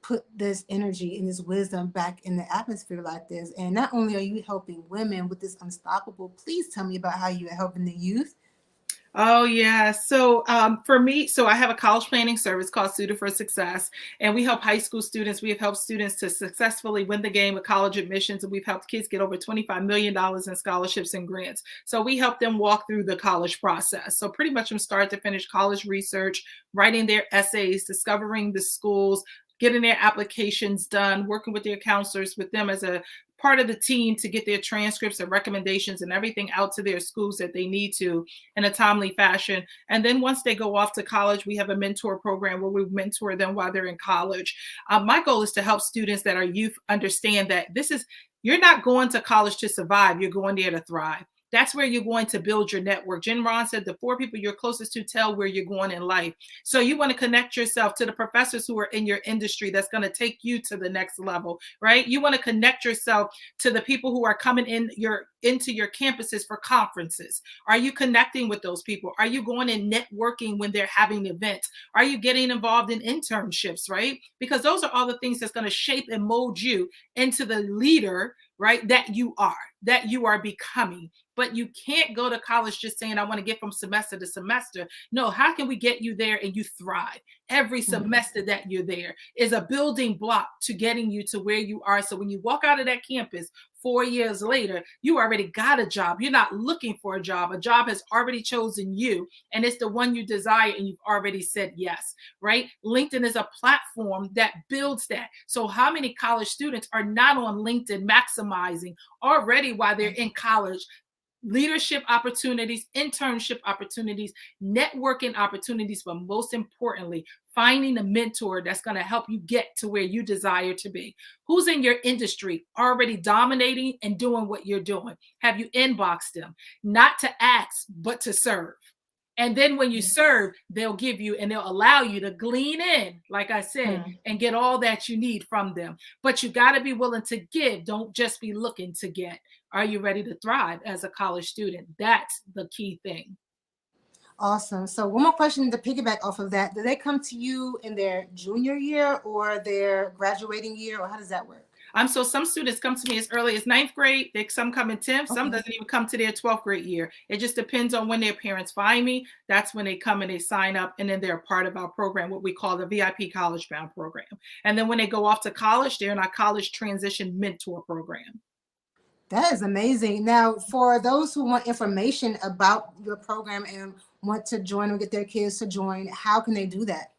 put this energy and this wisdom back in the atmosphere like this. And not only are you helping women with this unstoppable, please tell me about how you are helping the youth. Oh yeah. So for me, so I have a college planning service called Suited for Success, and we help high school students. We have helped students to successfully win the game of college admissions, and we've helped kids get over $25 million in scholarships and grants. So we help them walk through the college process. So pretty much from start to finish, college research, writing their essays, discovering the schools, getting their applications done, working with their counselors, with them as a part of the team to get their transcripts and recommendations and everything out to their schools that they need to in a timely fashion. And then once they go off to college, we have a mentor program where we mentor them while they're in college. My goal is to help students that are youth understand that you're not going to college to survive, you're going there to thrive. That's where you're going to build your network. Jen Ron said the 4 people you're closest to tell where you're going in life. So you want to connect yourself to the professors who are in your industry that's going to take you to the next level, right? You want to connect yourself to the people who are coming into your campuses for conferences. Are you connecting with those people? Are you going and networking when they're having events? Are you getting involved in internships, right? Because those are all the things that's going to shape and mold you into the leader, right, that you are becoming. But you can't go to college just saying, I want to get from semester to semester. No, how can we get you there and you thrive? Every semester that you're there is a building block to getting you to where you are. So when you walk out of that campus 4 years later, you already got a job. You're not looking for a job. A job has already chosen you, and it's the one you desire, and you've already said yes, right? LinkedIn is a platform that builds that. So how many college students are not on LinkedIn maximizing already while they're in college? Leadership opportunities, internship opportunities, networking opportunities, but most importantly, finding a mentor that's going to help you get to where you desire to be. Who's in your industry already dominating and doing what you're doing? Have you inboxed them? Not to ask, but to serve. And then when you serve, they'll give you and they'll allow you to glean in, like I said, and get all that you need from them. But you got to be willing to give. Don't just be looking to get. Are you ready to thrive as a college student? That's the key thing. Awesome. So one more question to piggyback off of that. Do they come to you in their junior year or their graduating year, or how does that work? So some students come to me as early as 9th grade. Some come in 10th. Some doesn't even come to their 12th grade year. It just depends on when their parents find me. That's when they come and they sign up, and then they're a part of our program, what we call the VIP College Bound program. And then when they go off to college, they're in our college transition mentor program. That is amazing. Now, for those who want information about your program and want to join or get their kids to join, how can they do that?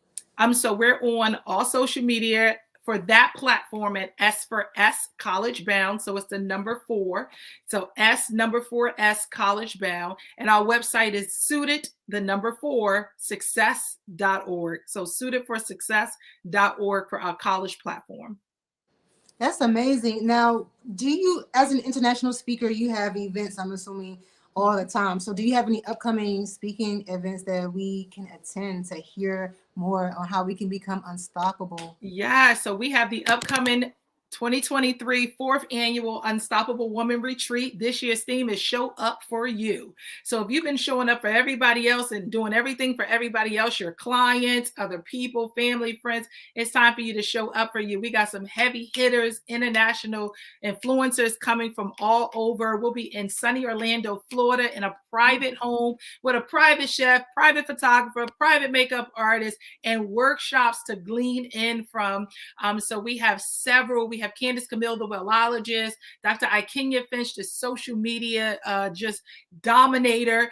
So we're on all social media for that platform at S for S College Bound. So it's the number 4. So S4S College Bound. And our website is suited, the number 4, success.org. So suitedforsuccess.org for our college platform. That's amazing. Now, do you, as an international speaker, you have events, I'm assuming, all the time. So do you have any upcoming speaking events that we can attend to hear more on how we can become unstoppable? Yeah, so we have the upcoming 2023 4th annual Unstoppable Woman Retreat. This year's theme is Show Up for You. So if you've been showing up for everybody else and doing everything for everybody else, your clients, other people, family, friends, it's time for you to show up for you. We got some heavy hitters, international influencers coming from all over. We'll be in sunny Orlando, Florida, in a private home with a private chef, private photographer, private makeup artist, and workshops to glean in from. So we have several. We have Candace Camille, the wellologist, Dr. Ikenya Finch, the social media just dominator.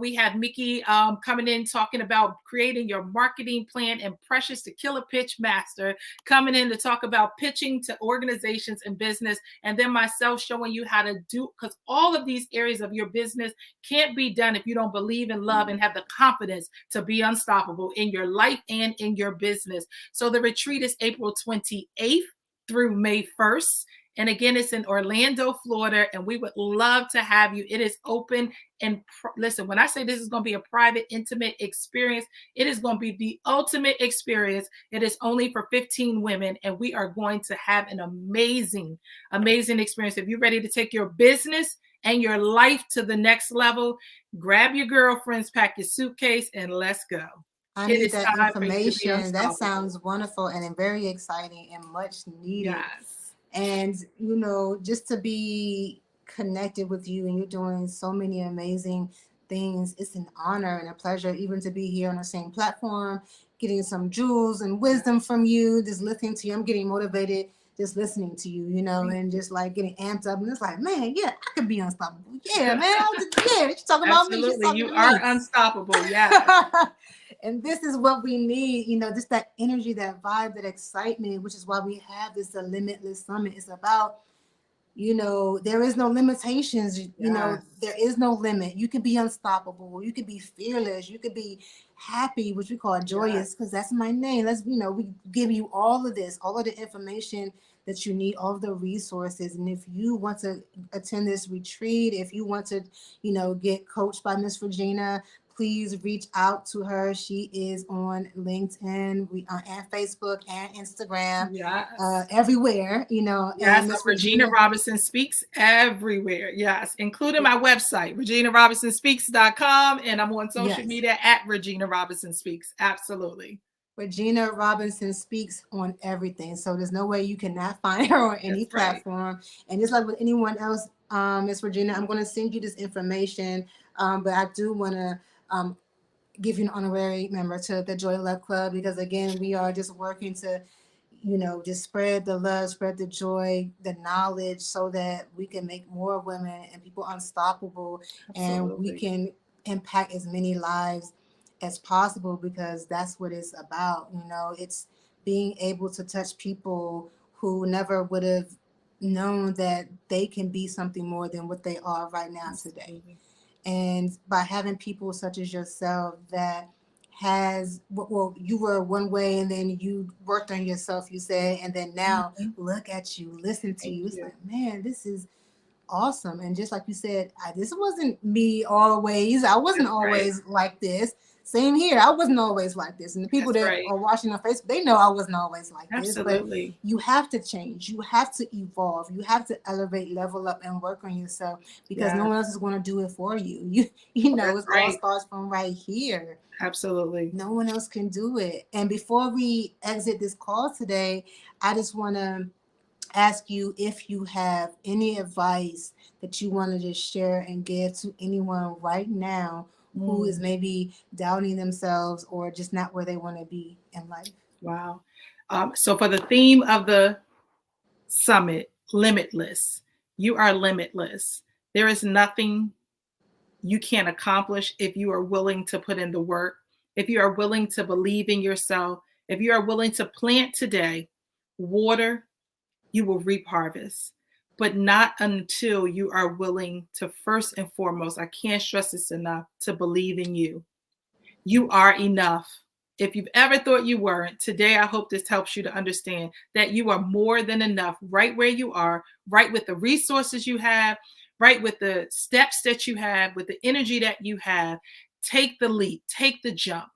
We have Mickey coming in talking about creating your marketing plan, and Precious, the killer pitch master, coming in to talk about pitching to organizations and business. And then myself showing you how to do, because all of these areas of your business can't be done if you don't believe in love and have the confidence to be unstoppable in your life and in your business. So the retreat is April 28th through May 1st. And again, it's in Orlando, Florida, and we would love to have you. It is open. And listen, when I say this is going to be a private, intimate experience, it is going to be the ultimate experience. It is only for 15 women, and we are going to have an amazing, amazing experience. If you're ready to take your business and your life to the next level, grab your girlfriends, pack your suitcase, and let's go. I need that information. That sounds wonderful and very exciting and much needed. Yes. And, you know, just to be connected with you, and you're doing so many amazing things. It's an honor and a pleasure even to be here on the same platform, getting some jewels and wisdom from you, just listening to you. I'm getting motivated just listening to you, you know, and just like getting amped up. And it's like, man, yeah, I could be unstoppable. Yeah, man, yeah, she's talking about me. She's Absolutely. talking You to are me. unstoppable. Yeah. And this is what we need, you know, just that energy, that vibe, that excitement, which is why we have this Limitless Summit. It's about, you know, there is no limitations. You know, Yes. there is no limit. You can be unstoppable. You could be fearless. You could be happy, which we call Yes. joyous, because that's my name. Let's, you know, we give you all of this, all of the information that you need, all of the resources. And if you want to attend this retreat, if you want to, you know, get coached by Miss Regina, please reach out to her. She is on LinkedIn, and Facebook and Instagram, Yes. everywhere, you know. Yes, And Miss Regina Regina, Robinson Speaks everywhere. Yes, including my website, reginarobinson.speaks.com. And I'm on social yes, media at Regina Robinson Speaks. Absolutely. Regina Robinson speaks on everything. So there's no way you cannot find her on any That's right. platform. And just like with anyone else, Miss Regina, I'm going to send you this information. But I do want to give you an honorary member to the Joy Luck Club, because again, we are just working to, you know, just spread the love, spread the joy, the knowledge, so that we can make more women and people unstoppable, and we Absolutely. can impact as many lives as possible, because that's what it's about. You know, it's being able to touch people who never would have known that they can be something more than what they are right now today. Absolutely. And by having people such as yourself that has, well, you were one way and then you worked on yourself, you said, and then now Mhm. look at you, listen to Thank you. It's you. like, man, this is awesome. And just like you said, this wasn't me always. I wasn't That's right. always like this. Same here. I wasn't always like this. And the people That's that right. are watching on Facebook, they know I wasn't always like this. But Absolutely. you have to change. You have to evolve. You have to elevate, level up, and work on yourself, because no Yes. one else is going to do it for you. You know, That's it all right. starts from right here. Absolutely. No one else can do it. And before we exit this call today, I just want to ask you if you have any advice that you want to just share and give to anyone right now who is Mm, maybe doubting themselves or just not where they want to be in life. wow. So, for the theme of the summit, limitless, you are limitless. There is nothing you can't accomplish if you are willing to put in the work, if you are willing to believe in yourself, if you are willing to plant today, water, you will reap harvest. But not until you are willing to, first and foremost, I can't stress this enough, to believe in you. You are enough. If you've ever thought you weren't, today I hope this helps you to understand that you are more than enough right where you are, right with the resources you have, right with the steps that you have, with the energy that you have. Take the leap, take the jump,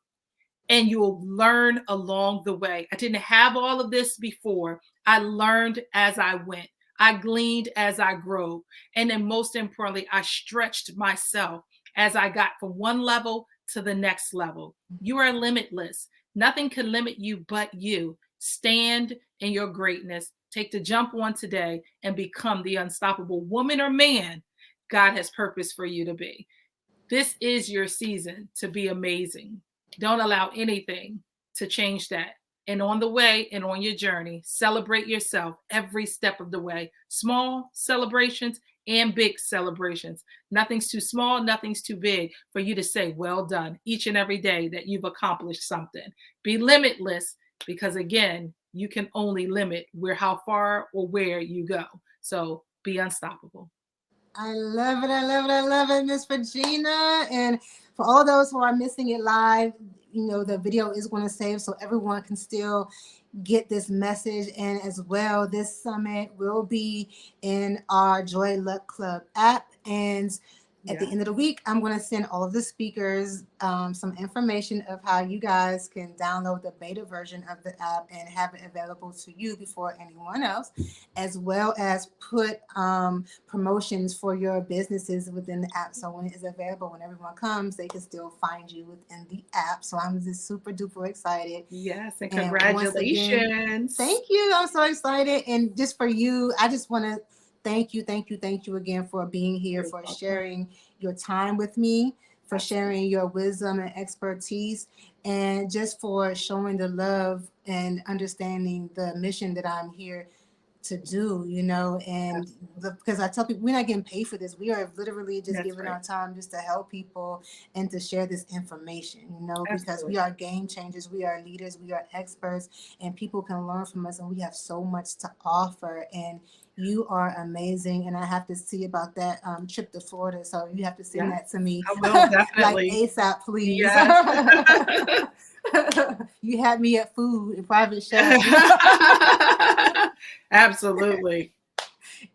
and you'll learn along the way. I didn't have all of this before. I learned as I went. I gleaned as I grew. And then, most importantly, I stretched myself as I got from one level to the next level. You are limitless. Nothing can limit you but you. Stand in your greatness. Take the jump on today and become the unstoppable woman or man God has purpose for you to be. This is your season to be amazing. Don't allow anything to change that. And on the way and on your journey, celebrate yourself every step of the way. Small celebrations and big celebrations. Nothing's too small, nothing's too big for you to say, well done, each and every day that you've accomplished something. Be limitless, because again, you can only limit where, how far or where you go. So be unstoppable. I love it. I love it. I love it, Miss Regina. And for all those who are missing it live, you know, the video is going to save so everyone can still get this message. And as well, this summit will be in our Joy Luck Club app. And at the Yeah. end of the week, I'm going to send all of the speakers some information of how you guys can download the beta version of the app and have it available to you before anyone else, as well as put promotions for your businesses within the app. So when it is available, when everyone comes, they can still find you within the app. So I'm just super duper excited. Yes, and And once again, congratulations. thank you. I'm so excited. And just for you, I just want to thank you again for being here, You're for welcome. sharing your time with me, for sharing your wisdom and expertise, and just for showing the love and understanding the mission that I'm here to do, and because I tell people we're not getting paid for this. We are literally just That's giving right. our time just to help people and to share this information, because we Absolutely. are game changers, we are leaders, we are experts, and people can learn from us, and we have so much to offer. And you are amazing, and I have to see about that trip to Florida. So you have to send Yes, that to me I will like definitely. ASAP, please. Yes. You had me at food and private chef. Absolutely.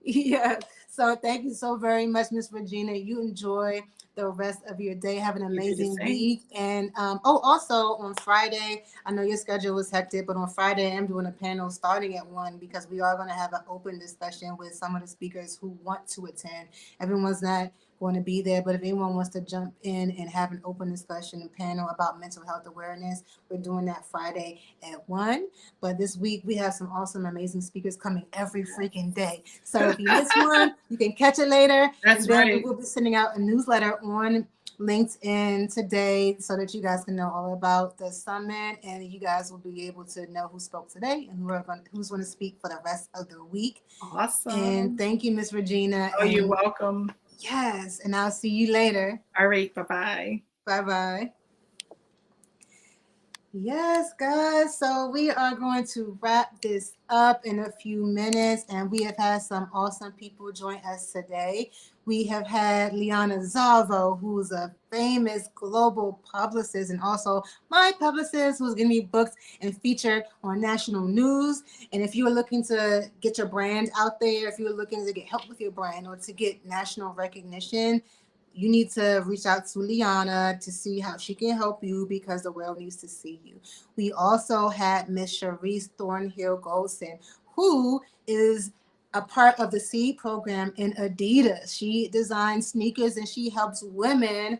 Yeah. So thank you so very much, Miss Regina. You enjoy the rest of your day. Have an You do the amazing same. week. And also on Friday, I know your schedule is hectic, but on Friday I'm doing a panel starting at 1, because we are going to have an open discussion with some of the speakers who want to attend. Everyone's not going to be there, but if anyone wants to jump in and have an open discussion and panel about mental health awareness, we're doing that Friday at 1. But this week we have some awesome, amazing speakers coming every freaking day. So if you miss one, you can catch it later. And That's then we right. will be sending out a newsletter on LinkedIn today so that you guys can know all about the summit, and you guys will be able to know who spoke today and who's going to speak for the rest of the week. And Awesome. thank you, Miss Regina. Oh, you're And welcome. yes, and I'll see you later. All right. Bye-bye. Bye bye. Yes, guys. So we are going to wrap this up in a few minutes, and we have had some awesome people join us today. We have had Liana Zavo, who's a famous global publicist and also my publicist, who's giving me books and featured on national news. And if you are looking to get your brand out there, if you're looking to get help with your brand or to get national recognition, you need to reach out to Liana to see how she can help you, because the world needs to see you. We also had Miss Sharice Thornhill Goldson, who is a part of the Seed program in Adidas. She designs sneakers and she helps women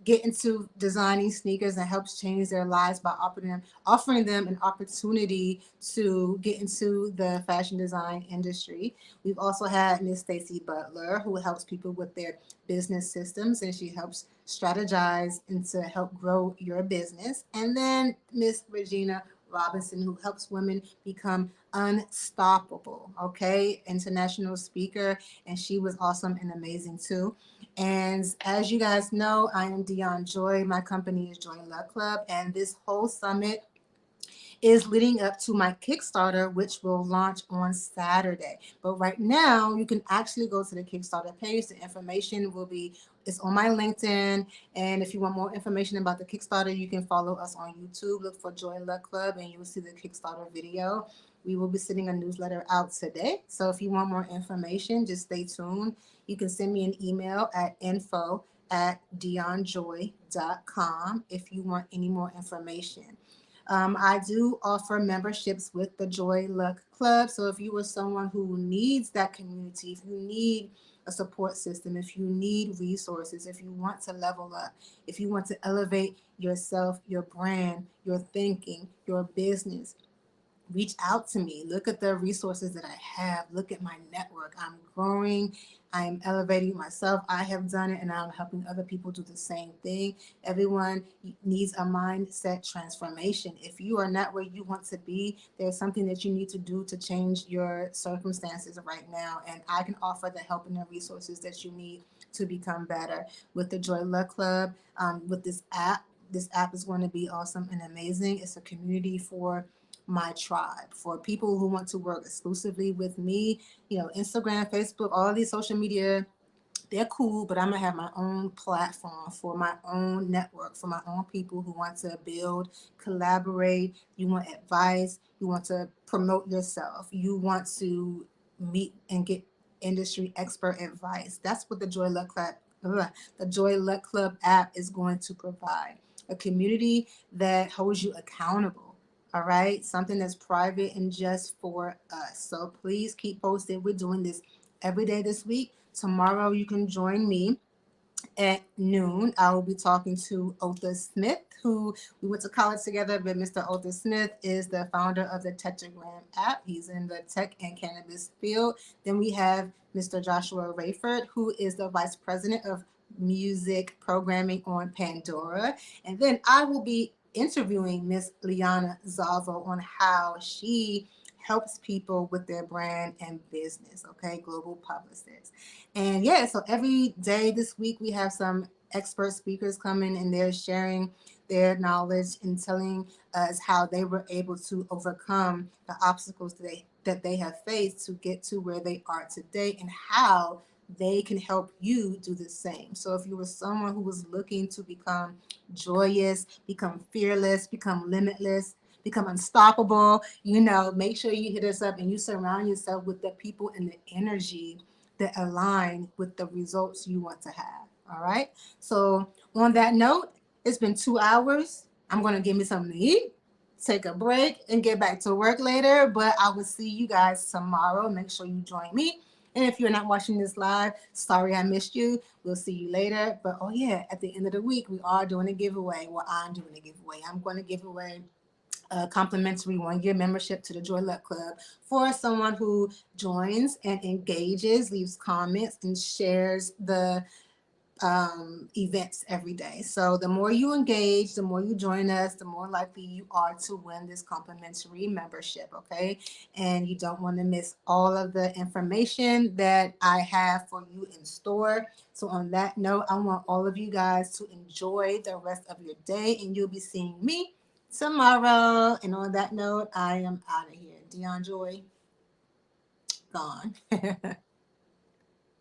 get into designing sneakers and helps change their lives by offering them an opportunity to get into the fashion design industry. We've also had Miss Stacy Butler, who helps people with their business systems, and she helps strategize and to help grow your business. And then Miss Regina Robinson, who helps women become unstoppable. Okay, international speaker, and she was awesome and amazing too. And as you guys know, I am Dion Joy. My company is Joy Luck Club, and this whole summit is leading up to my Kickstarter, which will launch on Saturday. But right now, you can actually go to the Kickstarter page. The information will be it's on my LinkedIn. And if you want more information about the Kickstarter, you can follow us on YouTube. Look for Joy Luck Club, and you will see the Kickstarter video. We will be sending a newsletter out today. So if you want more information, just stay tuned. You can send me an email at info@dionjoy.com if you want any more information. I do offer memberships with the Joy Luck Club. So if you are someone who needs that community, if you need a support system, if you need resources, if you want to level up, if you want to elevate yourself, your brand, your thinking, your business, reach out to me. Look at the resources that I have. Look at my network. I'm growing. I am elevating myself. I have done it, and I'm helping other people do the same thing. Everyone needs a mindset transformation. If you are not where you want to be, there's something that you need to do to change your circumstances right now. And I can offer the help and the resources that you need to become better with the Joy Luck Club, with this app. This app is going to be awesome and amazing. It's a community for my tribe, for people who want to work exclusively with me. Instagram, Facebook, all these social media, they're cool, but I'm gonna have my own platform for my own network, for my own people who want to build, collaborate. You want advice, you want to promote yourself, you want to meet and get industry expert advice. That's what the Joy Luck Club app is going to provide. A community that holds you accountable. All right, something that's private and just for us. So please keep posted. We're doing this every day this week. Tomorrow you can join me at noon. I will be talking to Otha Smith, who we went to college together, but Mr. Otha Smith is the founder of the Tetragram app. He's in the tech and cannabis field. Then we have Mr. Joshua Rayford, who is the vice president of music programming on Pandora. And then I will be interviewing Miss Liana Zavo on how she helps people with their brand and business, okay? Global publicist. And yeah, so every day this week we have some expert speakers coming and they're sharing their knowledge and telling us how they were able to overcome the obstacles that they have faced to get to where they are today and how they can help you do the same. So if you were someone who was looking to become joyous, become fearless, become limitless, become unstoppable, make sure you hit us up and you surround yourself with the people and the energy that align with the results you want to have. All right. So on that note, it's been 2 hours. I'm going to give me something to eat, take a break, and get back to work later. But I will see you guys tomorrow. Make sure you join me. And if you're not watching this live, sorry I missed you. We'll see you later. But oh yeah, at the end of the week, we are doing a giveaway. Well, I'm doing a giveaway. I'm going to give away a complimentary 1-year membership to the Joy Luck Club for someone who joins and engages, leaves comments, and shares the events every day. So the more you engage, the more you join us, the more likely you are to win this complimentary membership, okay? And you don't want to miss all of the information that I have for you in store. So on that note, I want all of you guys to enjoy the rest of your day and you'll be seeing me tomorrow. And on that note, I am out of here. Dion Joy, gone.